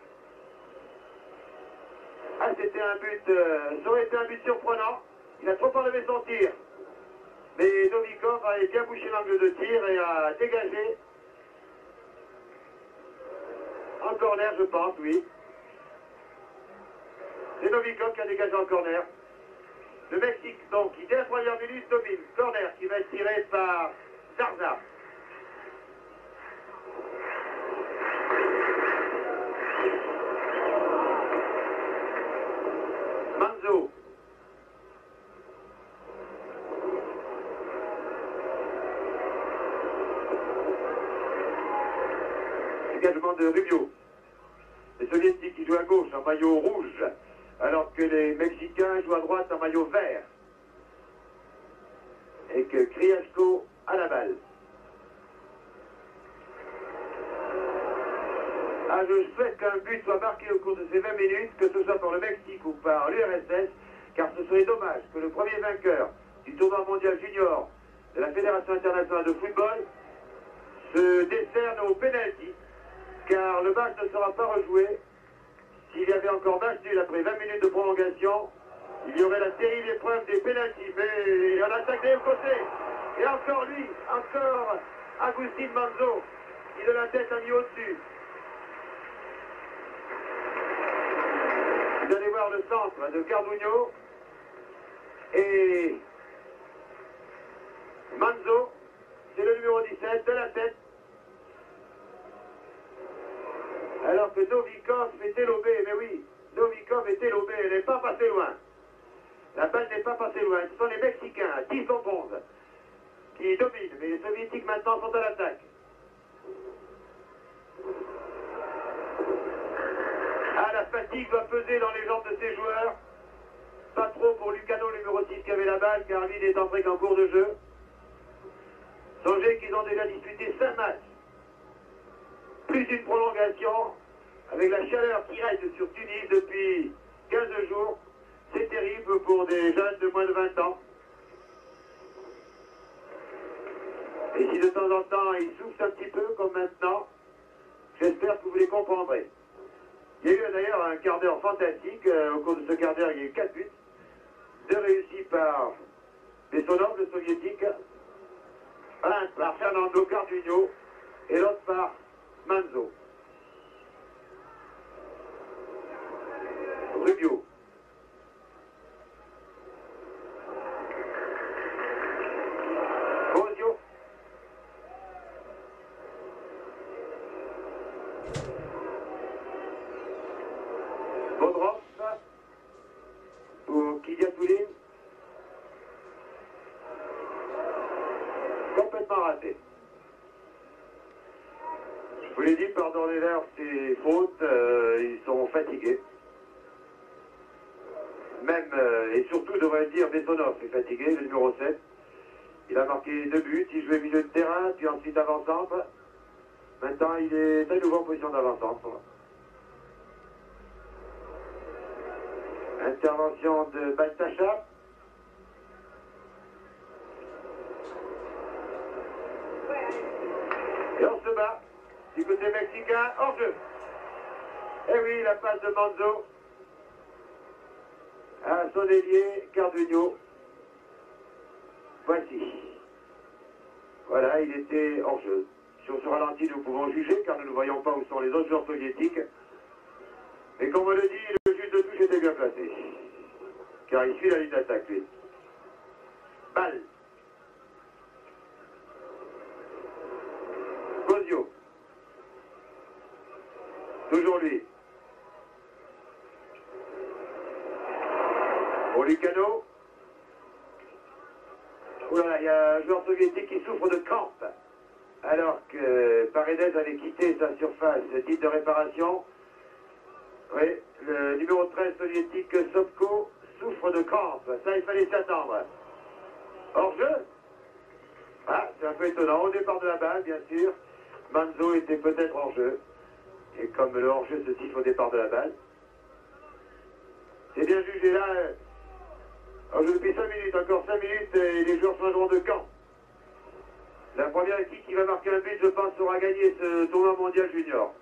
Ah, c'était un but, ça aurait été un but surprenant. Il a trop enlevé son tir. Mais Novikov a bien bouché l'angle de tir et a dégagé. En corner, je pense, oui. C'est Novikov qui a dégagé en corner. Le Mexique, donc, qui dès la première minute domine. Corner qui va être tiré par Zarza. Manzo. Dégagement de Rubio. Les Soviétiques qui jouent à gauche en maillot rouge, alors que les Mexicains jouent à droite en maillot vert. Et que Kriashko a la balle. Ah, je souhaite qu'un but soit marqué au cours de ces 20 minutes, que ce soit par le Mexique ou par l'URSS, car ce serait dommage que le premier vainqueur du tournoi mondial junior de la Fédération internationale de football se décerne au pénalty, car le match ne sera pas rejoué. S'il y avait encore match nul après 20 minutes de prolongation, il y aurait la terrible épreuve des pénaltys. Mais on attaque des deux côtés. Et encore lui, encore Agustin Manzo, qui de la tête a mis au-dessus. Vous allez voir le centre de Cardugno. Et Manzo, c'est le numéro 17 de la tête. Alors que Novikov était lobé, mais oui, Novikov était lobé, elle n'est pas passée loin. La balle n'est pas passée loin. Ce sont les Mexicains, à 10 contre 11, qui dominent, mais les Soviétiques maintenant sont à l'attaque. Ah, la fatigue va peser dans les jambes de ces joueurs. Pas trop pour Lucano, numéro 6, qui avait la balle, car lui n'est entré qu'en cours de jeu. Songez qu'ils ont déjà disputé 5 matchs. Plus une prolongation, avec la chaleur qui règne sur Tunis depuis 15 jours. C'est terrible pour des jeunes de moins de 20 ans. Et si de temps en temps ils souffrent un petit peu, comme maintenant, j'espère que vous les comprendrez. Il y a eu d'ailleurs un quart d'heure fantastique. Au cours de ce quart d'heure, il y a eu 4 buts. 2 réussis par Bessonov, le soviétique. Un par Fernando Cardugno et l'autre par Manzo. Rubio. Bosio. Bodrov pour Kylian. Complètement raté. Je vous l'ai dit, pardon les verts, c'est faute, ils sont fatigués. Même, et surtout, devrais-je dire, Bessonov est fatigué, le numéro 7. Il a marqué 2 buts, il jouait milieu de terrain, puis ensuite avant-centre. Maintenant, il est à nouveau en position d'avant-centre. Intervention de Baltacha. Et on se bat du côté mexicain, hors jeu. Et oui, la passe de Manzo à son ailier Carduño. Voici. Voilà, il était hors jeu. Sur ce ralenti, nous pouvons juger, car nous ne voyons pas où sont les autres joueurs soviétiques. Mais comme on le dit, le juge de touche était bien placé. Car il suit la ligne d'attaque, lui. Balle. Bosio. Toujours lui. Olicano. Oh là là, il y a un joueur soviétique qui souffre de crampe. Alors que Paredes avait quitté sa surface, titre de réparation. Oui, le numéro 13 soviétique Sobko souffre de crampe. Ça, il fallait s'attendre. Hors-jeu. Ah, c'est un peu étonnant. Au départ de la balle, bien sûr, Manzo était peut-être hors-jeu. Et comme le hors-jeu se siffle au départ de la balle. C'est bien jugé là. Alors, depuis 5 minutes, encore 5 minutes, et les joueurs sont à de camp. La première équipe qui va marquer un but, je pense, saura gagner ce tournoi mondial junior.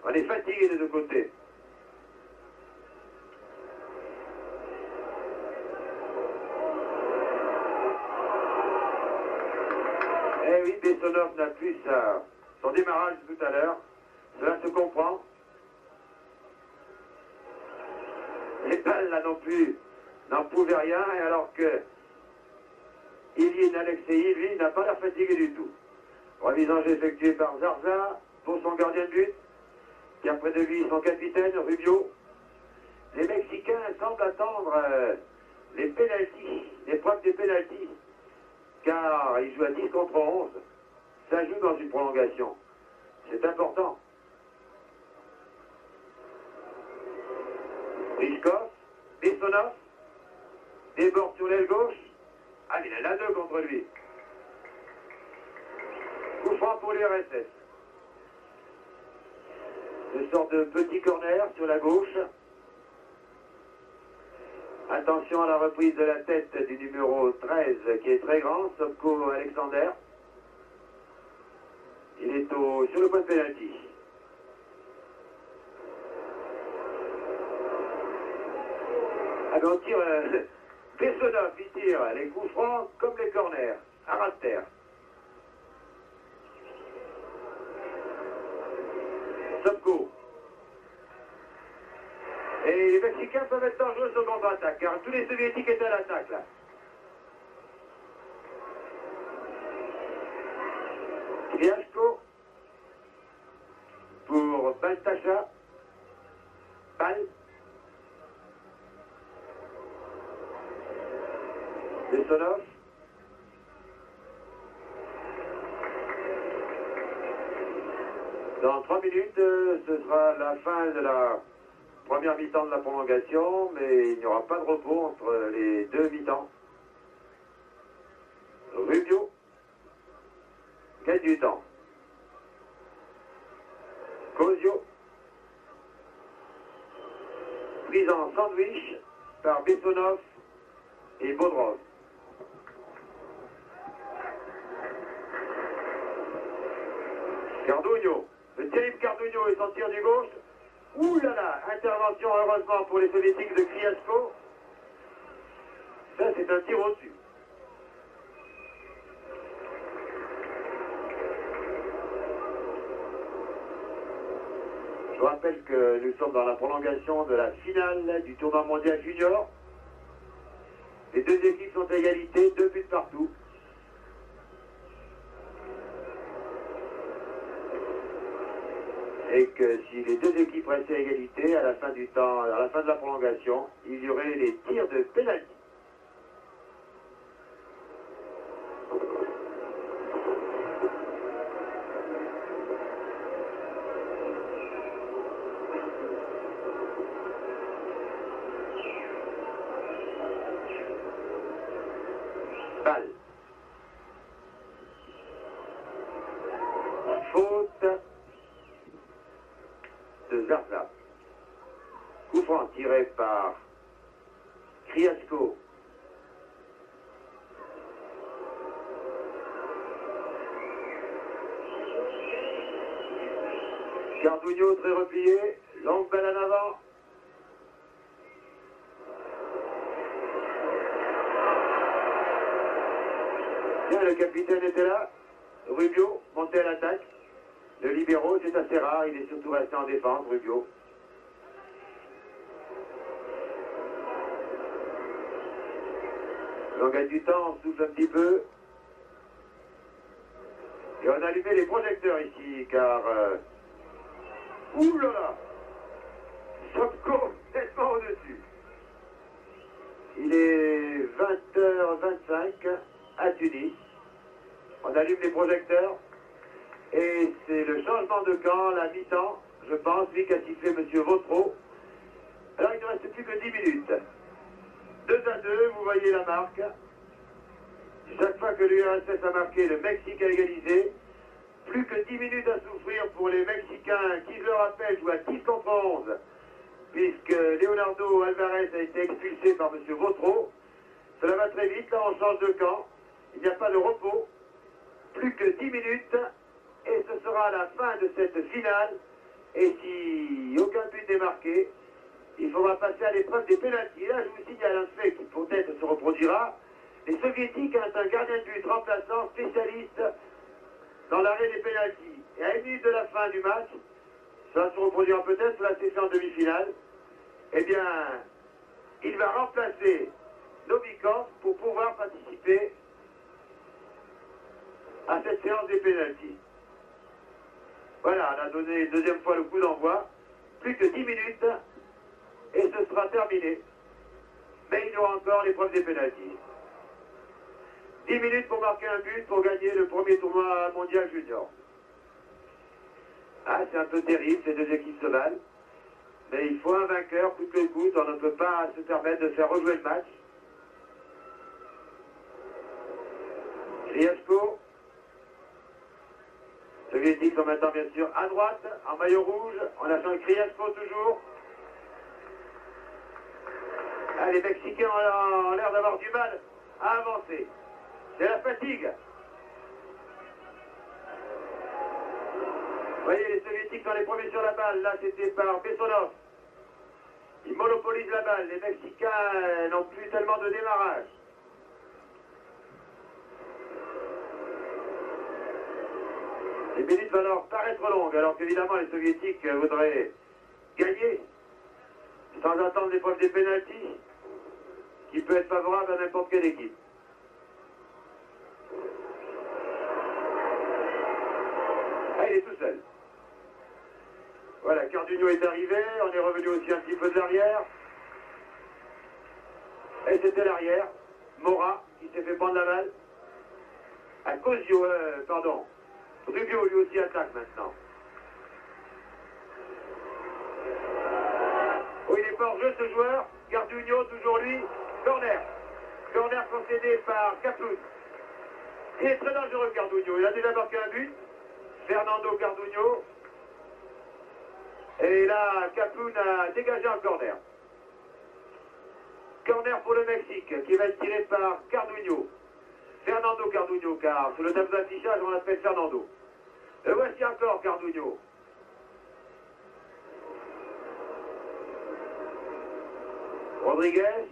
On est fatigué des deux côtés. Eh oui, Bessonov n'a plus son démarrage tout à l'heure. Cela se comprend. Les balles là non plus n'en pouvaient rien, et alors que Ilyin Alexei, lui, n'a pas l'air fatigué du tout. Revisage effectué par Zarza pour son gardien de but, qui a près de lui son capitaine, Rubio. Les Mexicains semblent attendre les pénaltys, l'épreuve des pénaltys, car ils jouent à 10 contre 11. Ça joue dans une prolongation. C'est important. Rishkov, Bessonov, déborde sur l'aile gauche. Ah, il en a 2 contre lui. Coup franc pour l'URSS. Une sorte de petit corner sur la gauche. Attention à la reprise de la tête du numéro 13 qui est très grand, Sobko Alexander. Il est sur le point de pénalty. Ah ben on tire, Bessonov, il tire les coups francs comme les corners, à ras de terre. Sobko. Et les Mexicains peuvent être dangereux sur contre-attaque, car tous les Soviétiques étaient à l'attaque là. Kriashko pour Baltacha. Balle. Bessonov. Dans 3 minutes, ce sera la fin de la première mi-temps de la prolongation, mais il n'y aura pas de repos entre les 2 mi-temps. Rubio gagne du temps. Cosio, prise en sandwich par Bessonov et Bodrov. Carduño, le terrible Carduño est en tir du gauche. Ouh là là, intervention heureusement pour les soviétiques de Kriashko. Ça c'est un tir au-dessus. Je rappelle que nous sommes dans la prolongation de la finale du tournoi mondial junior. Les deux équipes sont à égalité, 2 buts partout. Et que si les deux équipes restaient à égalité, à la fin du temps, à la fin de la prolongation, il y aurait les tirs de pénalty. Balle. Faute de Zarza. Coup franc tiré par Kriasko. Cardugno très replié, longue balle en avant. Bien, le capitaine était là. Rubio montait à l'attaque. Le libéraux, c'est assez rare, il est surtout resté en défense, Rubio. On gagne du temps, on souffle un petit peu. Et on a allumé les projecteurs ici, car... Ouh là là, nous sommes complètement au-dessus. Il est 20h25 à Tunis. On allume les projecteurs. Et c'est le changement de camp, la mi-temps, je pense, lui qu'a sifflé M. Vautreau. Alors il ne reste plus que 10 minutes. 2-2, vous voyez la marque. Chaque fois que l'URSS a marqué, le Mexique a égalisé. Plus que 10 minutes à souffrir pour les Mexicains qui, je le rappelle, jouent à 10 contre 11, puisque Leonardo Alvarez a été expulsé par M. Vautreau. Cela va très vite, là on change de camp. Il n'y a pas de repos. Plus que 10 minutes. Et ce sera la fin de cette finale. Et si aucun but n'est marqué, il faudra passer à l'épreuve des pénaltys. Là, je vous signale un fait qui peut-être se reproduira. Les Soviétiques ont un gardien de but remplaçant spécialiste dans l'arrêt des pénaltys. Et à une minute de la fin du match, ça se reproduira peut-être, là c'est fait en demi-finale, eh bien, il va remplacer Novikov pour pouvoir participer à cette séance des pénaltys. Voilà, on a donné une deuxième fois le coup d'envoi. Plus que 10 minutes et ce sera terminé. Mais il y aura encore l'épreuve des pénaltys. 10 minutes pour marquer un but pour gagner le premier tournoi mondial junior. Ah, c'est un peu terrible, ces deux équipes se valent. Mais il faut un vainqueur, coûte que coûte. On ne peut pas se permettre de faire rejouer le match. Kriasko. Soviétiques sont maintenant bien sûr à droite, en maillot rouge. On a fait Kriasko toujours. Ah, les Mexicains ont l'air d'avoir du mal à avancer. C'est la fatigue. Vous voyez, les Soviétiques sont les premiers sur la balle. Là, c'était par Bessonov. Ils monopolisent la balle. Les Mexicains n'ont plus tellement de démarrage. Les minutes vont leur paraître longues, alors qu'évidemment, les Soviétiques voudraient gagner sans attendre l'épreuve des pénaltys, qui peut être favorable à n'importe quelle équipe. Ah, il est tout seul. Voilà, Cardugno est arrivé, on est revenu aussi un petit peu de l'arrière. Et c'était l'arrière, Mora, qui s'est fait prendre la balle. À Cosio, pardon. Rubio lui aussi attaque maintenant. Oui, il est pas hors jeu ce joueur. Cardugno, toujours lui. Corner. Corner concédé par Kaploun. Il est très dangereux, Cardugno. Il a déjà marqué un but. Fernando Cardugno. Et là, Kaploun a dégagé un corner. Corner pour le Mexique, qui va être tiré par Cardugno. Fernando Cardugno, car sur le tableau d'affichage, on l'appelle Fernando. Et voici encore Cardugno. Rodriguez,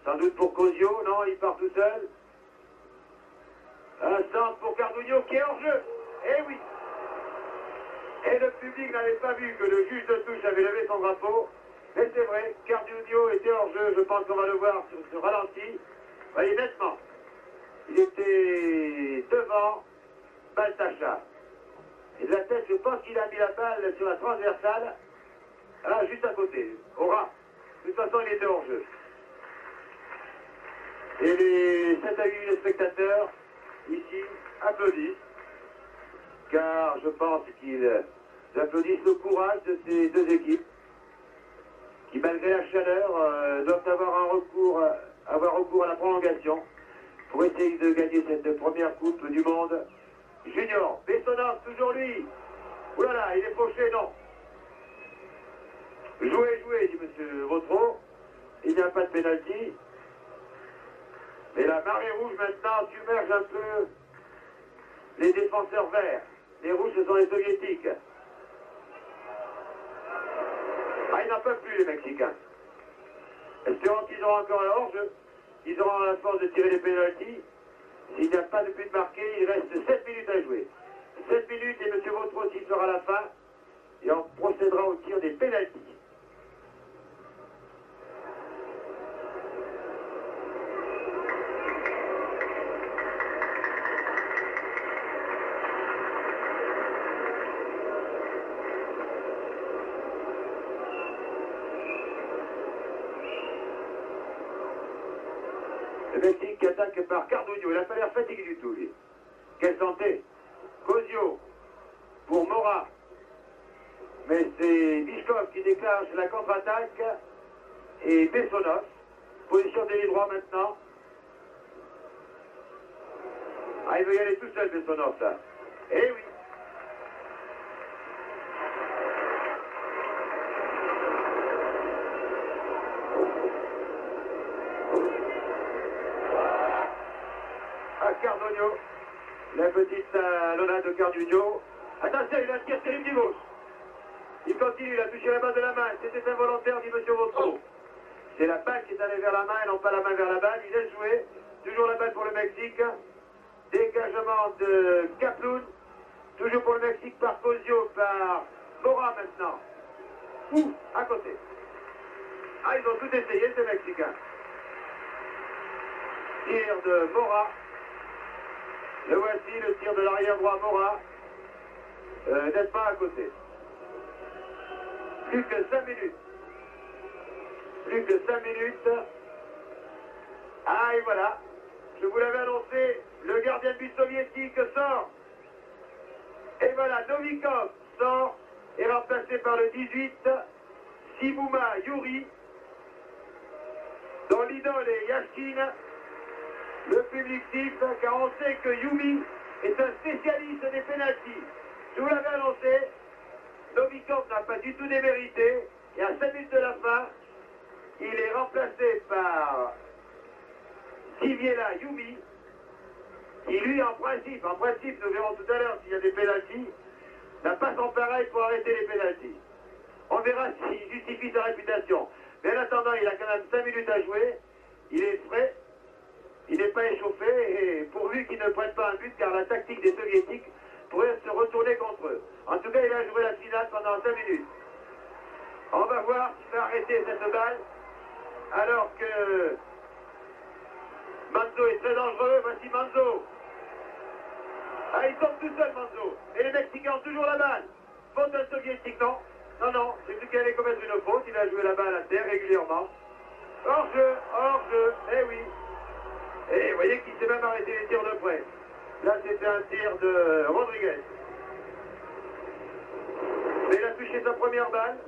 sans doute pour Cosio, non, il part tout seul. Un centre pour Cardugno qui est hors jeu. Eh oui. Et le public n'avait pas vu que le juge de touche avait levé son drapeau. Mais c'est vrai, Carduno était hors jeu, je pense qu'on va le voir sur ce ralenti. Vous voyez nettement. Il était devant Baltacha. Et de la tête, je pense qu'il a mis la balle sur la transversale. Là, juste à côté, au ras. De toute façon, il était hors jeu. Et les 7 à 8 000 spectateurs, ici, applaudissent. Car je pense qu'ils applaudissent le courage de ces deux équipes qui, malgré la chaleur, doivent avoir recours à la prolongation pour essayer de gagner cette première Coupe du Monde junior. Bessonov, toujours lui. Oulala, il est fauché, non. Jouez, jouez, dit M. Vautreau. Il n'y a pas de pénalty. Mais la marée rouge maintenant submerge un peu les défenseurs verts. Les rouges, ce sont les soviétiques. Ah, ils n'en peuvent plus, les Mexicains. Espérons qu'ils auront encore un hors-jeu. Ils auront la force de tirer les pénaltys. S'il n'y a pas de but marqué, il reste 7 minutes à jouer. 7 minutes et M. Vautreau s'y sera à la fin. Et on procédera au tir des pénaltys. Le Mexique qui attaque par Carduno. Il n'a pas l'air fatigué du tout, lui. Quelle santé. Cosio pour Mora. Mais c'est Bichkov qui déclenche la contre-attaque. Et Bessonov. Position d'ailier droit maintenant. Ah, il veut y aller tout seul, Bessonov, là. Eh oui. Carduno, la petite Lona de Carduno. Attention, il a un tir terrible du gauche. Il continue, il a touché la balle de la main. C'était involontaire, dit M. Vautreau. C'est la balle qui est allée vers la main et non pas la main vers la balle. Il laisse jouer. Toujours la balle pour le Mexique. Dégagement de Kaploun. Toujours pour le Mexique par Cosio, par Mora maintenant. Ouh, à côté. Ah, ils ont tout essayé, ces Mexicains. Tir de Mora. Le voici, le tir de l'arrière droit Mora. N'est-ce pas à côté. Plus que 5 minutes. Plus que 5 minutes. Ah, et voilà. Je vous l'avais annoncé, le gardien de but soviétique sort. Et voilà, Novikov sort, est remplacé par le 18, Simouma Yuri, dont l'idole est Yashin. Le public siffle, car on sait que Yumi est un spécialiste des pénaltys. Je vous l'avais annoncé, Novikov n'a pas du tout démérité, et à 5 minutes de la fin, il est remplacé par Siviela Yumi, qui lui, en principe, nous verrons tout à l'heure s'il y a des pénaltys, n'a pas son pareil pour arrêter les pénaltys. On verra s'il justifie sa réputation. Mais en attendant, il a quand même 5 minutes à jouer, il est frais, il n'est pas échauffé, et pourvu qu'il ne prenne pas un but, car la tactique des soviétiques pourrait se retourner contre eux. En tout cas, il a joué la finale pendant 5 minutes. On va voir s'il va arrêter cette balle, alors que Manzo est très dangereux. Voici Manzo. Ah, il tombe tout seul, Manzo. Et les Mexicains ont toujours la balle. Faute d'un soviétique, non. Non, c'est lui qui allait commettre une faute. Il a joué la balle à terre régulièrement. Hors-jeu, eh oui. Et vous voyez qu'il s'est même arrêté les tirs de près. Là, c'était un tir de Rodriguez. Mais il a touché sa première balle.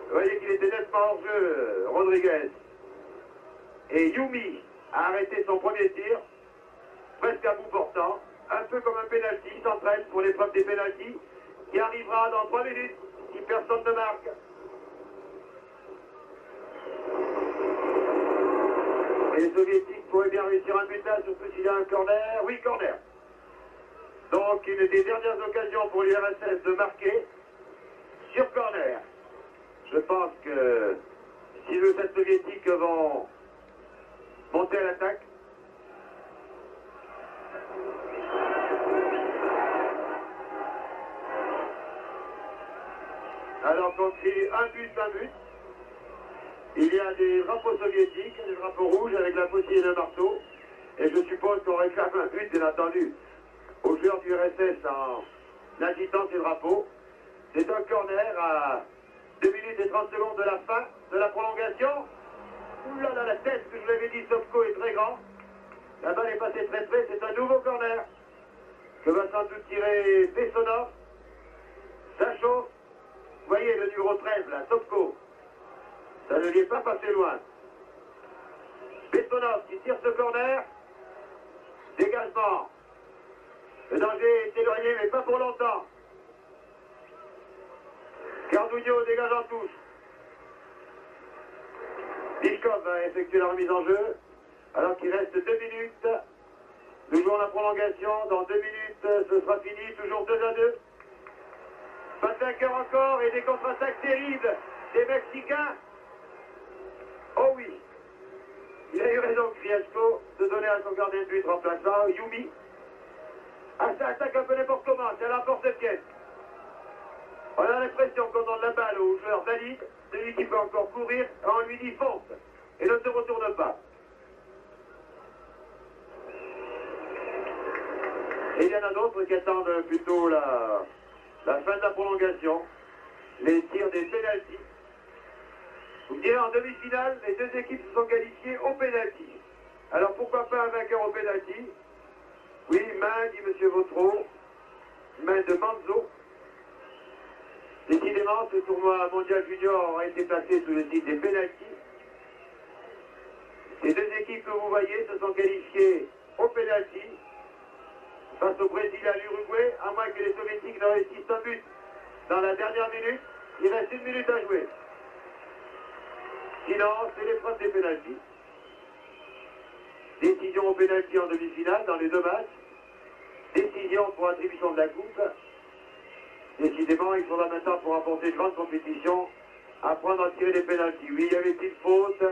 Vous voyez qu'il était nettement hors-jeu, Rodriguez. Et Yumi a arrêté son premier tir, presque à bout portant, un peu comme un pénalty, s'entraîne pour l'épreuve des pénaltys, qui arrivera dans 3 minutes, si personne ne marque. Et les soviétiques pourraient bien réussir un but là, surtout s'il y a un corner. Oui, corner. Donc, une des dernières occasions pour l'URSS de marquer sur corner. Je pense que si les 7 soviétiques vont monter à l'attaque, but, un but. Il y a des drapeaux soviétiques, des drapeaux rouges avec la faucille et le marteau. Et je suppose qu'on réclame un but, bien entendu, aux joueurs du RSS en agitant ces drapeaux. C'est un corner à 2 minutes et 30 secondes de la fin de la prolongation. Ouh là là, la tête que je vous l'avais dit, Sopko est très grand. La balle est passée très près, c'est un nouveau corner que va sans doute tirer Bessonov. Ça chauffe. Vous voyez le numéro 13 là, Sopko. Ça ne lui est pas passé loin. Bessonov qui tire ce corner. Dégagement. Le danger est éloigné, mais pas pour longtemps. Cardugno dégage en touche. Bichkov va effectuer la remise en jeu, alors qu'il reste 2 minutes. Nous jouons la prolongation. Dans 2 minutes, ce sera fini. Toujours 2-2. 25 heures encore et des contre-attaques terribles des Mexicains. Oh oui. Il a eu raison, Kriachko, de donner à son gardien de but remplaçant, Yumi. Ah, ça attaque un peu n'importe comment, c'est à l'emporte-pièce. On a l'impression qu'on donne la balle au joueur valide, celui qui peut encore courir, on lui dit fonce, et ne se retourne pas. Et il y en a d'autres qui attendent plutôt la fin de la prolongation, les tirs des pénaltys. Vous me direz, en demi-finale, les deux équipes se sont qualifiées au pénalty. Alors pourquoi pas un vainqueur au pénalty? Oui, main, dit M. Vautreau, main de Manzo. Décidément, ce tournoi mondial junior a été placé sous le titre des pénaltys. Ces deux équipes que vous voyez se sont qualifiées au pénalty face au Brésil et à l'Uruguay, à moins que les Soviétiques ne réussissent un but dans la dernière minute. Il reste 1 minute à jouer. Sinon, c'est l'épreuve des pénaltys. Décision au pénalty en demi-finale dans les 2 matchs. Décision pour attribution de la coupe. Décidément, il faudra maintenant, pour remporter une grande compétition, apprendre à tirer les pénaltys. Oui, y avait-il faute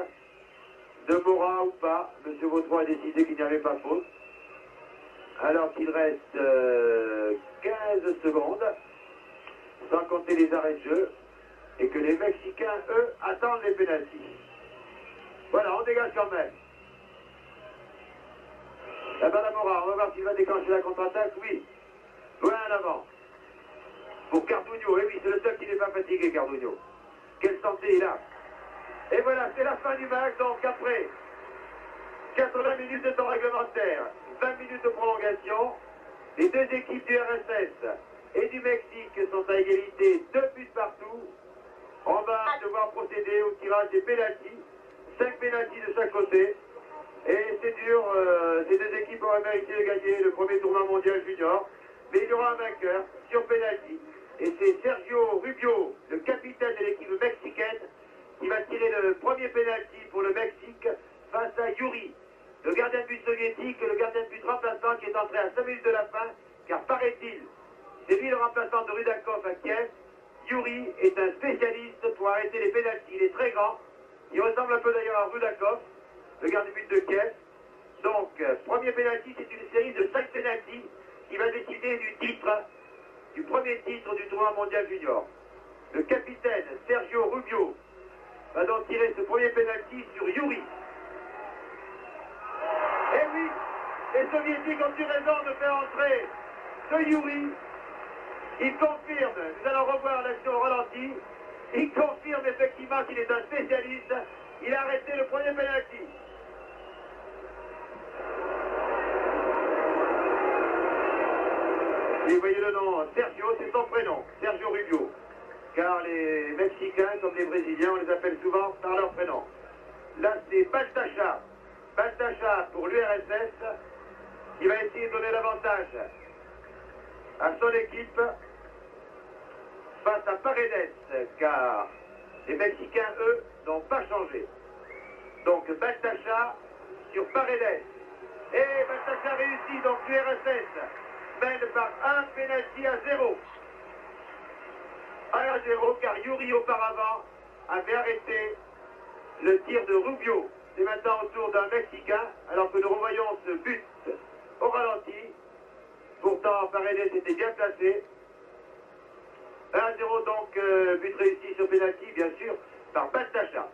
de Mora ou pas? M. Vautreau a décidé qu'il n'y avait pas faute. Alors qu'il reste 15 secondes, sans compter les arrêts de jeu, et que les Mexicains, eux, attendent les pénaltys. Voilà, on dégage quand même. La balle à Mora, on va voir s'il va déclencher la contre-attaque. Oui, loin en avant. Pour Cardugno, et oui, c'est le seul qui n'est pas fatigué, Cardugno. Quelle santé il a. Et voilà, c'est la fin du match, donc après 80 minutes de temps réglementaire, 20 minutes de prolongation, les deux équipes du RSS et du Mexique sont à égalité, 2 buts partout. On va devoir procéder au tirage des pénaltys, 5 pénaltys de chaque côté. Et c'est dur, ces deux équipes auraient mérité de gagner le premier tournoi mondial junior. Mais il y aura un vainqueur sur pénalty. Et c'est Sergio Rubio, le capitaine de l'équipe mexicaine, qui va tirer le premier pénalty pour le Mexique face à Yuri, le gardien de but soviétique, le gardien de but remplaçant qui est entré à 5 minutes de la fin, car paraît-il, c'est lui le remplaçant de Rudakov à Kiev. Yuri est un spécialiste pour arrêter les pénaltys. Il est très grand, il ressemble un peu d'ailleurs à Rudakov, le gardien de but de Kiev. Donc, premier pénalty, c'est une série de 5 pénaltys qui va décider du titre, du premier titre du tournoi mondial junior. Le capitaine Sergio Rubio va donc tirer ce premier pénalty sur Yuri. Et oui, les Soviétiques ont eu raison de faire entrer ce Yuri. Il confirme, nous allons revoir l'action au ralenti, il confirme effectivement qu'il est un spécialiste. Il a arrêté le premier pénalty. Et vous voyez le nom, Sergio, c'est son prénom, Sergio Rubio. Car les Mexicains, comme les Brésiliens, on les appelle souvent par leur prénom. Là, c'est Baltacha. Baltacha pour l'URSS, qui va essayer de donner l'avantage à son équipe face à Paredes, car les Mexicains, eux, n'ont pas changé. Donc Baltacha sur Paredes. Et Baltacha réussit, donc l'URSS mène par un pénalty à 0. 1 à 0, car Yuri auparavant avait arrêté le tir de Rubio. C'est maintenant au tour d'un Mexicain, alors que nous revoyons ce but au ralenti. Pourtant, Paredes était bien placé. 1-0 donc, but réussi sur pénalty, bien sûr, par Baltacha.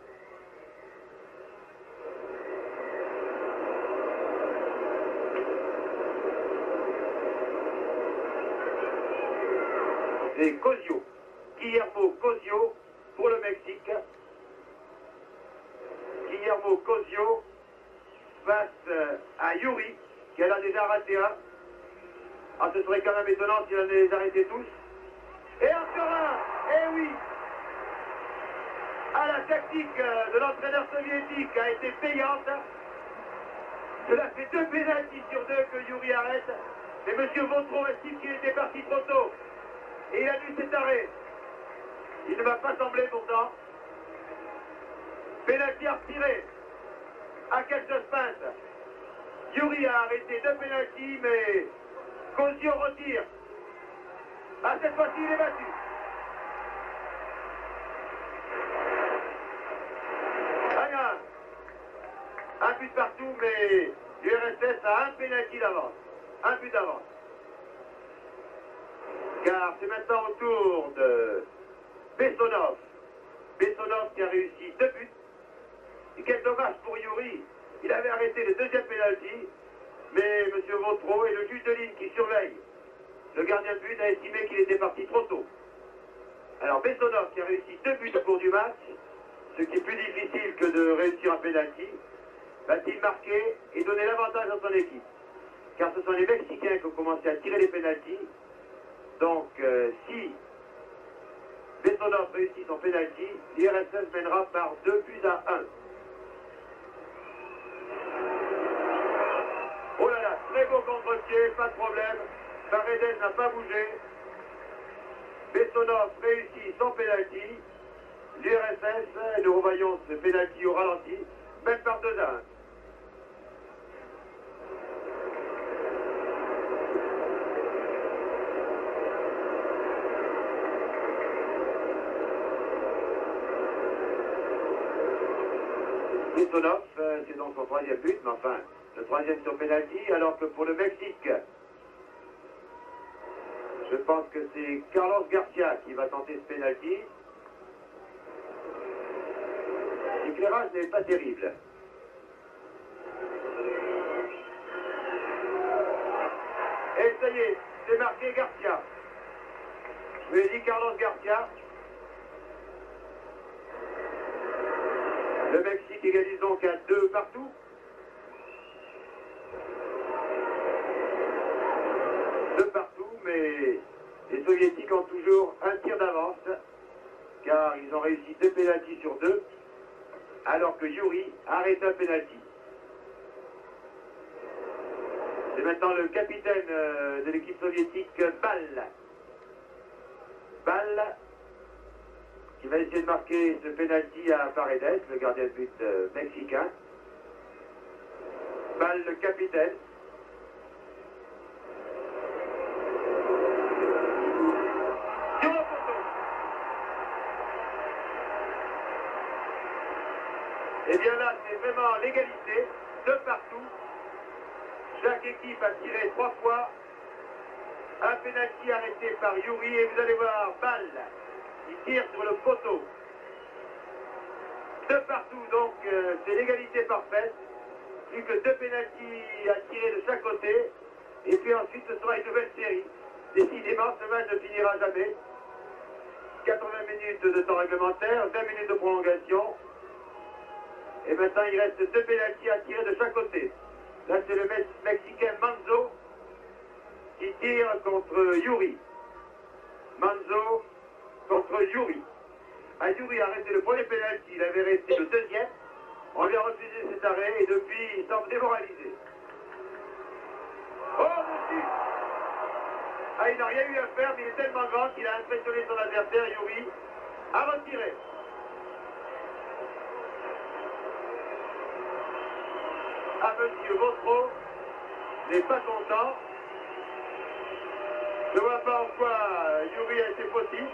C'est Cosio, Guillermo Cosio pour le Mexique. Guillermo Cosio face à Yuri, qui en a déjà raté un. Ah, ce serait quand même étonnant s'il en les arrêtait tous. Et encore un, eh oui, ah, la tactique de l'entraîneur soviétique a été payante. Cela fait 2 pénaltys sur 2 que Yuri arrête. Mais M. Vautreau estime qu'il était parti trop tôt. Et il a dû cet arrêt. Il ne m'a pas semblé pourtant. Pénalty à retirer. À quel suspense. Yuri a arrêté 2 pénaltys, mais Cosio retire. Ah, cette fois-ci, il est battu. Rien. Un but partout, mais l'URSS a un pénalty d'avance. Un but d'avance. Car c'est maintenant au tour de Bessonov. Bessonov qui a réussi 2 buts. Et quel dommage pour Yuri. Il avait arrêté le 2e pénalty, mais M. Vautreau et le juge de ligne qui surveille le gardien de but a estimé qu'il était parti trop tôt. Alors Bessonov qui a réussi 2 buts au cours du match, ce qui est plus difficile que de réussir un pénalty, va-t-il marquer et donner l'avantage à son équipe? Car ce sont les Mexicains qui ont commencé à tirer les pénaltys. Donc si Bessonov réussit son pénalty, l'URSS mènera par 2 buts à 1. Oh là là, très beau contre-pied, pas de problème. Paredes n'a pas bougé. Bessonov réussit son pénalty. L'URSS, nous revoyons ce pénalty au ralenti, mène par 2 à 1. Bessonov, c'est donc son 3e but, mais enfin, le 3e sur pénalty, alors que pour le Mexique, je pense que c'est Carlos Garcia qui va tenter ce pénalty. L'éclairage n'est pas terrible. Et ça y est, c'est marqué Garcia. Je lui ai dit Carlos Garcia. Le Mexique égalise donc à 2 partout. Mais les Soviétiques ont toujours un tir d'avance, car ils ont réussi 2 pénaltys sur 2, alors que Yuri arrête un pénalty. C'est maintenant le capitaine de l'équipe soviétique, Ball. Ball, qui va essayer de marquer ce pénalty à Paredes, le gardien de but mexicain. Ball, le capitaine. Et bien là, c'est vraiment l'égalité, de partout. Chaque équipe a tiré 3 fois. Un pénalty arrêté par Yuri, et vous allez voir, Ball, il tire sur le poteau. De partout, donc c'est l'égalité parfaite. Plus que 2 pénaltys à tirer de chaque côté. Et puis ensuite, ce sera une nouvelle série. Décidément, ce match ne finira jamais. 80 minutes de temps réglementaire, 20 minutes de prolongation. Et maintenant, il reste 2 pénaltys à tirer de chaque côté. Là, c'est le Mexicain Manzo qui tire contre Yuri. Manzo contre Yuri. Ah, Yuri a arrêté le premier pénalty, il avait resté le 2e. On lui a refusé cet arrêt et depuis, il semble démoralisé. Oh, monsieur! Ah, il n'a rien eu à faire, mais il est tellement grand qu'il a impressionné son adversaire, Yuri, à retirer. Ah, monsieur Vautreau n'est pas content. Je ne vois pas en quoi Yuri a été fautif.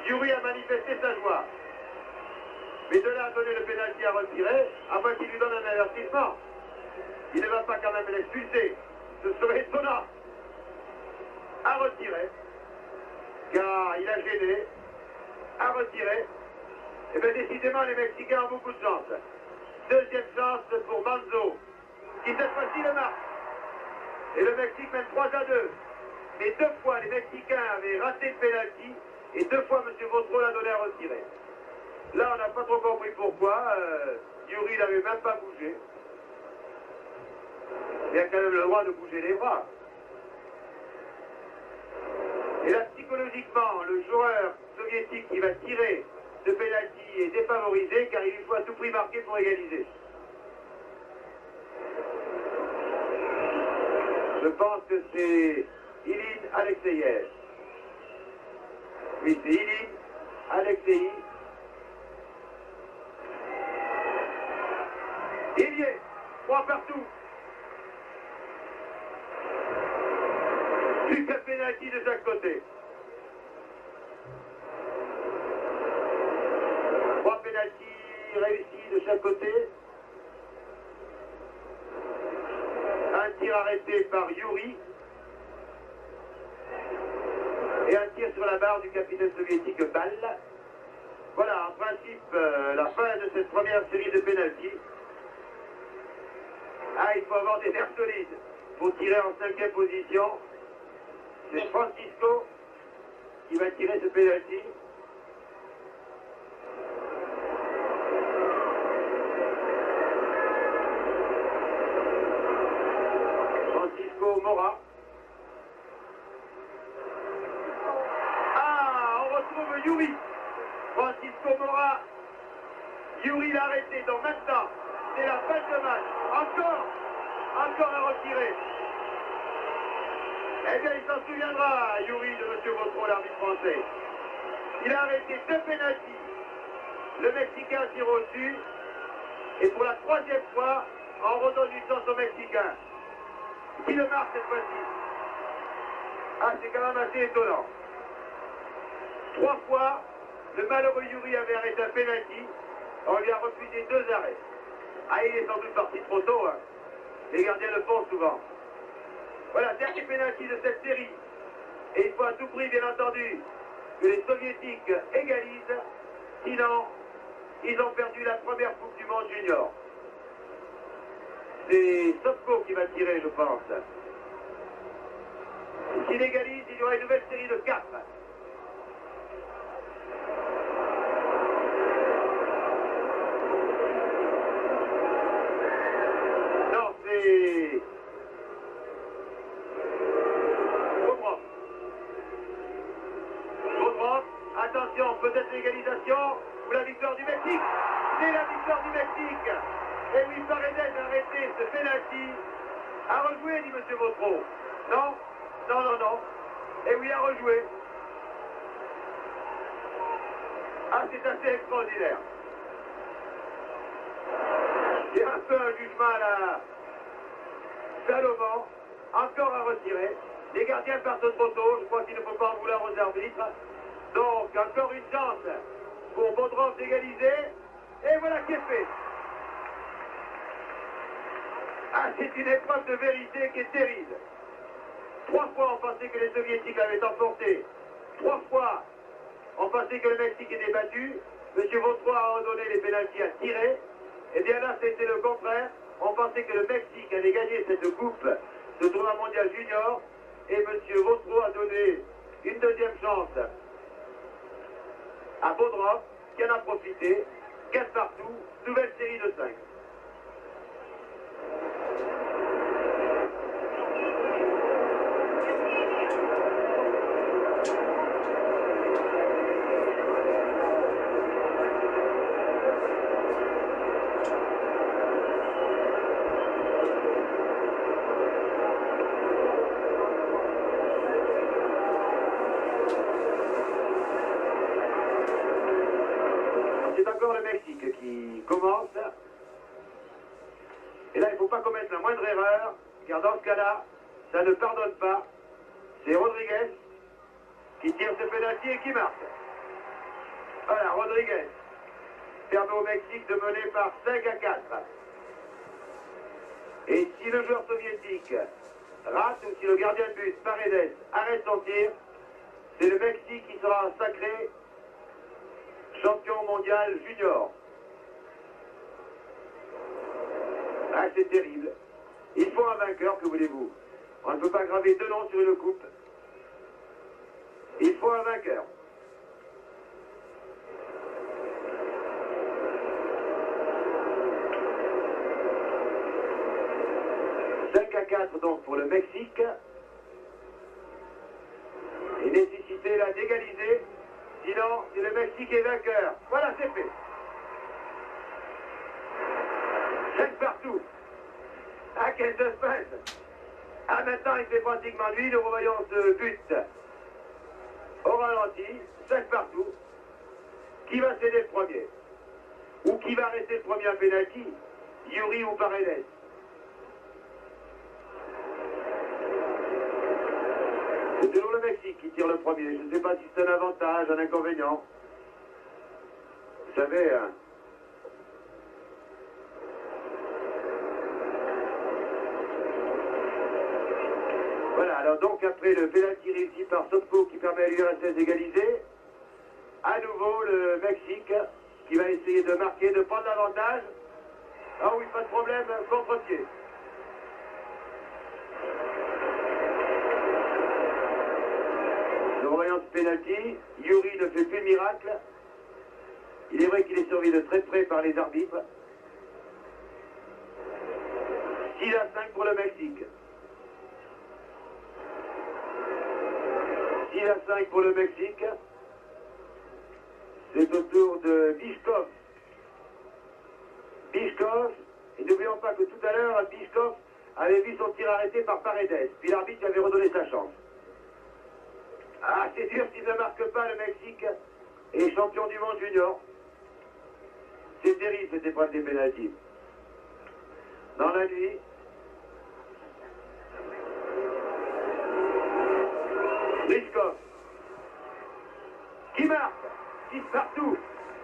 Yuri a manifesté sa joie. Mais de là à donner le pénalty à retirer, à moins qu'il lui donne un avertissement, il ne va pas quand même l'expulser. Ce serait étonnant. À retirer. car il a gêné, a retiré. Et bien décidément, les Mexicains ont beaucoup de chance. Deuxième chance pour Manzo, qui cette fois-ci le marque. Et le Mexique mène 3-2. Mais deux fois, les Mexicains avaient raté le pénalty, et deux fois, M. Vautreau l'a donné à retirer. Là, on n'a pas trop compris pourquoi. Yuri n'avait même pas bougé. Il a quand même le droit de bouger les bras. Et là, psychologiquement, le joueur soviétique qui va tirer ce pénalty est défavorisé, car il faut à tout prix marquer pour égaliser. Je pense que c'est Ilin Alexeyev. Oui, c'est Ilin Alexeyev. Il y est, 3 partout. Plus qu'un pénalty de chaque côté. 3 pénaltys réussis de chaque côté. Un tir arrêté par Yuri. Et un tir sur la barre du capitaine soviétique Ball. Voilà, en principe, la fin de cette première série de pénaltys. Ah, il faut avoir des nerfs solides pour tirer en 5e position. C'est Francisco qui va tirer ce pénalty. Francisco Mora. Ah, on retrouve Yuri. Francisco Mora. Yuri l'a arrêté, donc maintenant, c'est la fin de match. Encore à retirer. Eh bien, il s'en souviendra, Yuri, de M. Vautreau, l'arbitre français. Il a arrêté 2 pénaltys. Le Mexicain tire au-dessus. Et pour la 3e fois, on redonne une chance au Mexicain. Qui le marque cette fois-ci? Ah, c'est quand même assez étonnant. 3 fois, le malheureux Yuri avait arrêté un pénalty. On lui a refusé 2 arrêts. Ah, il est sans doute parti trop tôt. Hein. Les gardiens le font souvent. Voilà, dernier pénalty de cette série. Et il faut à tout prix, bien entendu, que les Soviétiques égalisent. Sinon, ils ont perdu la première Coupe du Monde junior. C'est Sopko qui va tirer, je pense. S'il égalise, il y aura une nouvelle série de 4. Non, c'est... Attention, peut-être l'égalisation ou la victoire du Mexique. C'est la victoire du Mexique. Et oui, Paredes a arrêté ce pénalty. À rejouer, dit M. Vautreau. Non, non, non, non. Et oui, à rejouer. Ah, c'est assez extraordinaire. C'est un peu un jugement à la Salomon. Encore à retirer. Les gardiens partent trop tôt. Je crois qu'il ne faut pas en vouloir aux arbitres. Donc, encore une chance pour Bodrov d'égaliser. Et voilà qui est fait. Ah, c'est une épreuve de vérité qui est terrible. 3 fois, on pensait que les Soviétiques avaient emporté. 3 fois, on pensait que le Mexique était battu. M. Vautreau a redonné les pénaltys à tirer. Et bien là, c'était le contraire. On pensait que le Mexique allait gagner cette coupe, ce tournoi mondial junior. Et M. Vautreau a donné une 2e chance à Bodrov, qui en a profité. 4 partout, nouvelle série de 5. Le Mexique qui commence. Et là, il ne faut pas commettre la moindre erreur, car dans ce cas-là, ça ne pardonne pas. C'est Rodriguez qui tire ce pénalty et qui marque. Voilà, Rodriguez permet au Mexique de mener par 5-4. Et si le joueur soviétique rate, ou si le gardien de but, Paredes, arrête son tir, c'est le Mexique qui sera sacré champion mondial junior. Ah, c'est terrible. Il faut un vainqueur, que voulez-vous? On ne peut pas graver deux noms sur une coupe. Il faut un vainqueur. À 4 donc pour le Mexique. Et nécessité là d'égaliser. Sinon, c'est le Mexique est vainqueur. Voilà, c'est fait. 5 partout. Ah, quel suspense. Ah, maintenant, il fait pratiquement lui. Nous revoyons ce but au ralenti. 5 partout. Qui va céder le premier? Ou qui va rester le premier à pénalty? Yuri ou Paredes? C'est toujours le Mexique qui tire le premier. Je ne sais pas si c'est un avantage, un inconvénient. Vous savez, hein. Voilà, alors donc après le pénalty réussi par Sopko qui permet à l'URSS d'égaliser, à nouveau le Mexique qui va essayer de marquer, de prendre l'avantage. Ah oui, pas de problème, contre-pied. Nous revoyons ce pénalty. Yuri ne fait plus le miracle. Il est vrai qu'il est surveillé de très près par les arbitres. 6-5 pour le Mexique. 6-5 pour le Mexique. C'est au tour de Bichkov. Bichkov, et n'oublions pas que tout à l'heure, Bichkov avait vu son tir arrêté par Paredes. Puis l'arbitre lui avait redonné sa chance. Ah, c'est dur s'il ne marque pas, le Mexique est champion du monde junior. C'est terrible cette épreuve des pénaltys. Dans la nuit, Bichkov qui marque 6 partout.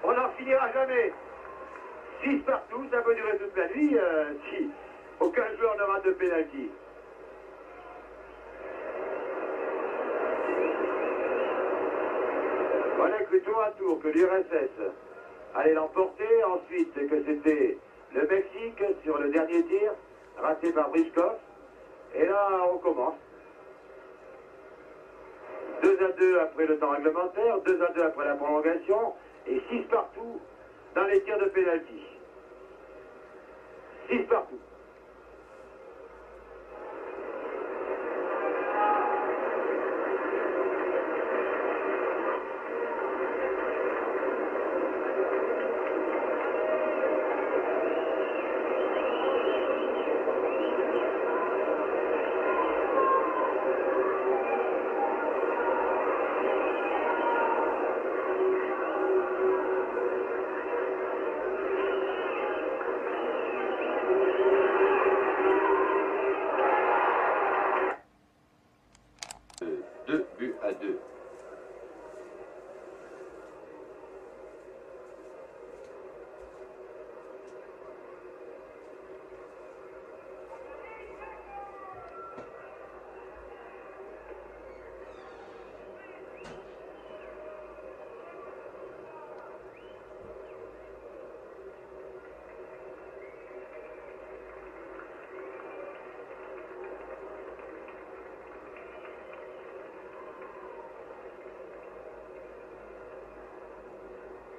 On n'en finira jamais. 6 partout, ça peut durer toute la nuit si aucun joueur n'aura de pénalty. Voilà que tour à tour que l'URSS allait l'emporter, ensuite que c'était le Mexique sur le dernier tir, raté par Brichkov. Et là, on commence. 2-2 après le temps réglementaire, 2-2 après la prolongation, et 6 partout dans les tirs de pénalty. 6 partout.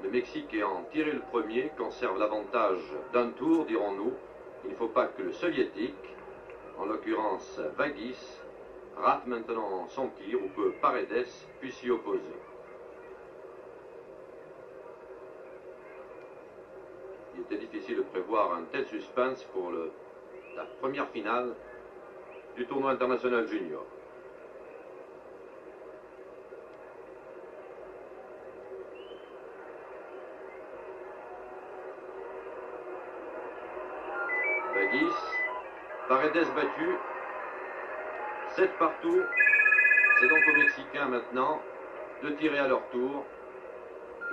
Le Mexique ayant tiré le premier conserve l'avantage d'un tour, dirons-nous. Il ne faut pas que le soviétique, en l'occurrence Vagis, rate maintenant son tir ou que Paredes puisse s'y opposer. Il était difficile de prévoir un tel suspense pour la première finale du tournoi international junior. Vagis, Paredes battu, 7 partout. C'est donc aux Mexicains maintenant de tirer à leur tour,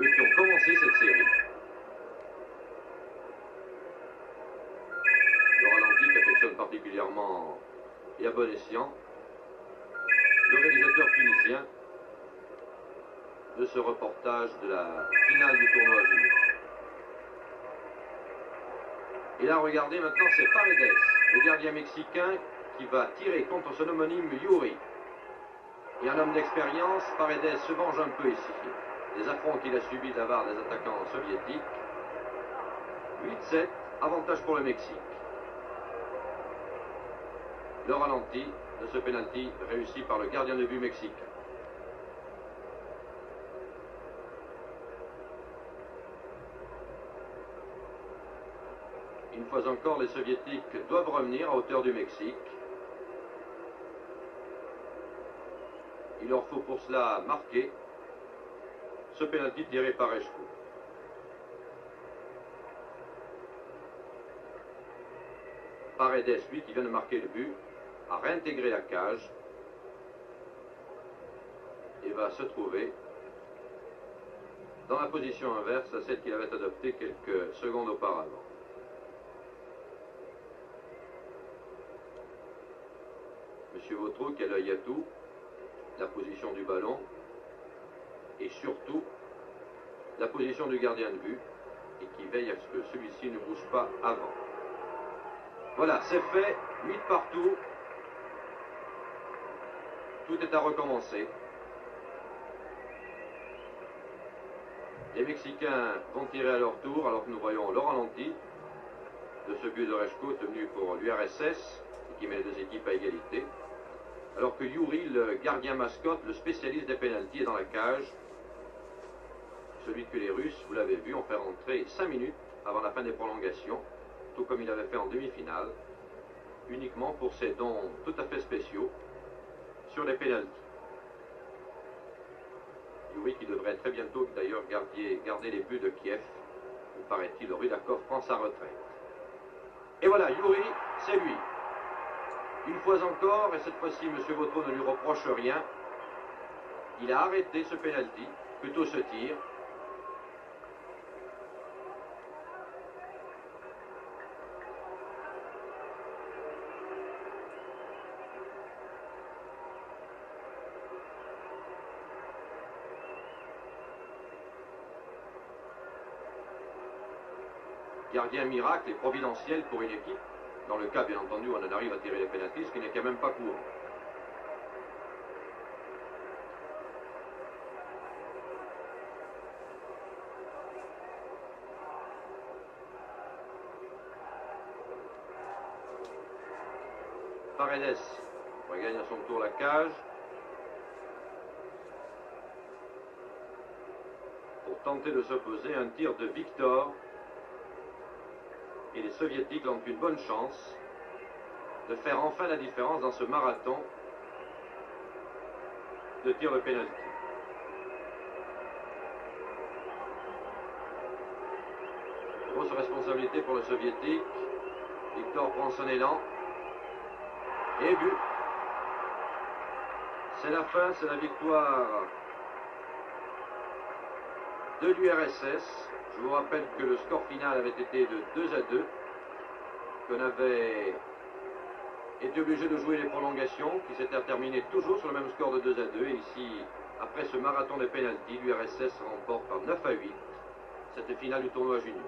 eux qui ont commencé cette série. Le ralenti qu'affectionne particulièrement et à bon escient le réalisateur tunisien de ce reportage de la finale du tournoi junior. Et là, regardez, maintenant, c'est Paredes, le gardien mexicain, qui va tirer contre son homonyme Yuri. Et un homme d'expérience, Paredes se venge un peu ici. Des affronts qu'il a subis de la part des attaquants soviétiques. 8-7, avantage pour le Mexique. Le ralenti de ce pénalty réussi par le gardien de but mexicain. Une fois encore, les Soviétiques doivent revenir à hauteur du Mexique. Il leur faut pour cela marquer ce pénalty tiré par Reshko. Paredes, lui, qui vient de marquer le but, a réintégré la cage et va se trouver dans la position inverse à celle qu'il avait adoptée quelques secondes auparavant. Monsieur Vautreau qui a l'œil à tout, la position du ballon et surtout la position du gardien de but et qui veille à ce que celui-ci ne bouge pas avant. Voilà, c'est fait, 8 partout. Tout est à recommencer. Les Mexicains vont tirer à leur tour alors que nous voyons le ralenti de ce but de Reshko tenu pour l'URSS qui met les deux équipes à égalité. Alors que Yuri, le gardien mascotte, le spécialiste des pénaltys, est dans la cage. Celui que les Russes, vous l'avez vu, ont fait rentrer 5 minutes avant la fin des prolongations, tout comme il avait fait en demi-finale, uniquement pour ses dons tout à fait spéciaux sur les pénaltys. Yuri qui devrait très bientôt d'ailleurs garder les buts de Kiev, où paraît-il Rudakov prend sa retraite. Et voilà, Yuri, c'est lui. Une fois encore, et cette fois-ci, M. Vautreau ne lui reproche rien, il a arrêté ce pénalty, plutôt ce tir. Gardien miracle et providentiel pour une équipe. Dans le cas, bien entendu, on en arrive à tirer les pénaltys, ce qui n'est quand même pas courant. Paredes regagne à son tour la cage. Pour tenter de s'opposer à un tir de Victor. Et les Soviétiques ont une bonne chance de faire enfin la différence dans ce marathon de tir de pénalty. Grosse responsabilité pour le Soviétique. Victor prend son élan. Et but. C'est la fin, c'est la victoire de l'URSS. Je vous rappelle que le score final avait été de 2-2, qu'on avait été obligé de jouer les prolongations, qui s'étaient terminées toujours sur le même score de 2-2. Et ici, après ce marathon de pénalty, l'URSS remporte par 9-8 cette finale du tournoi junior.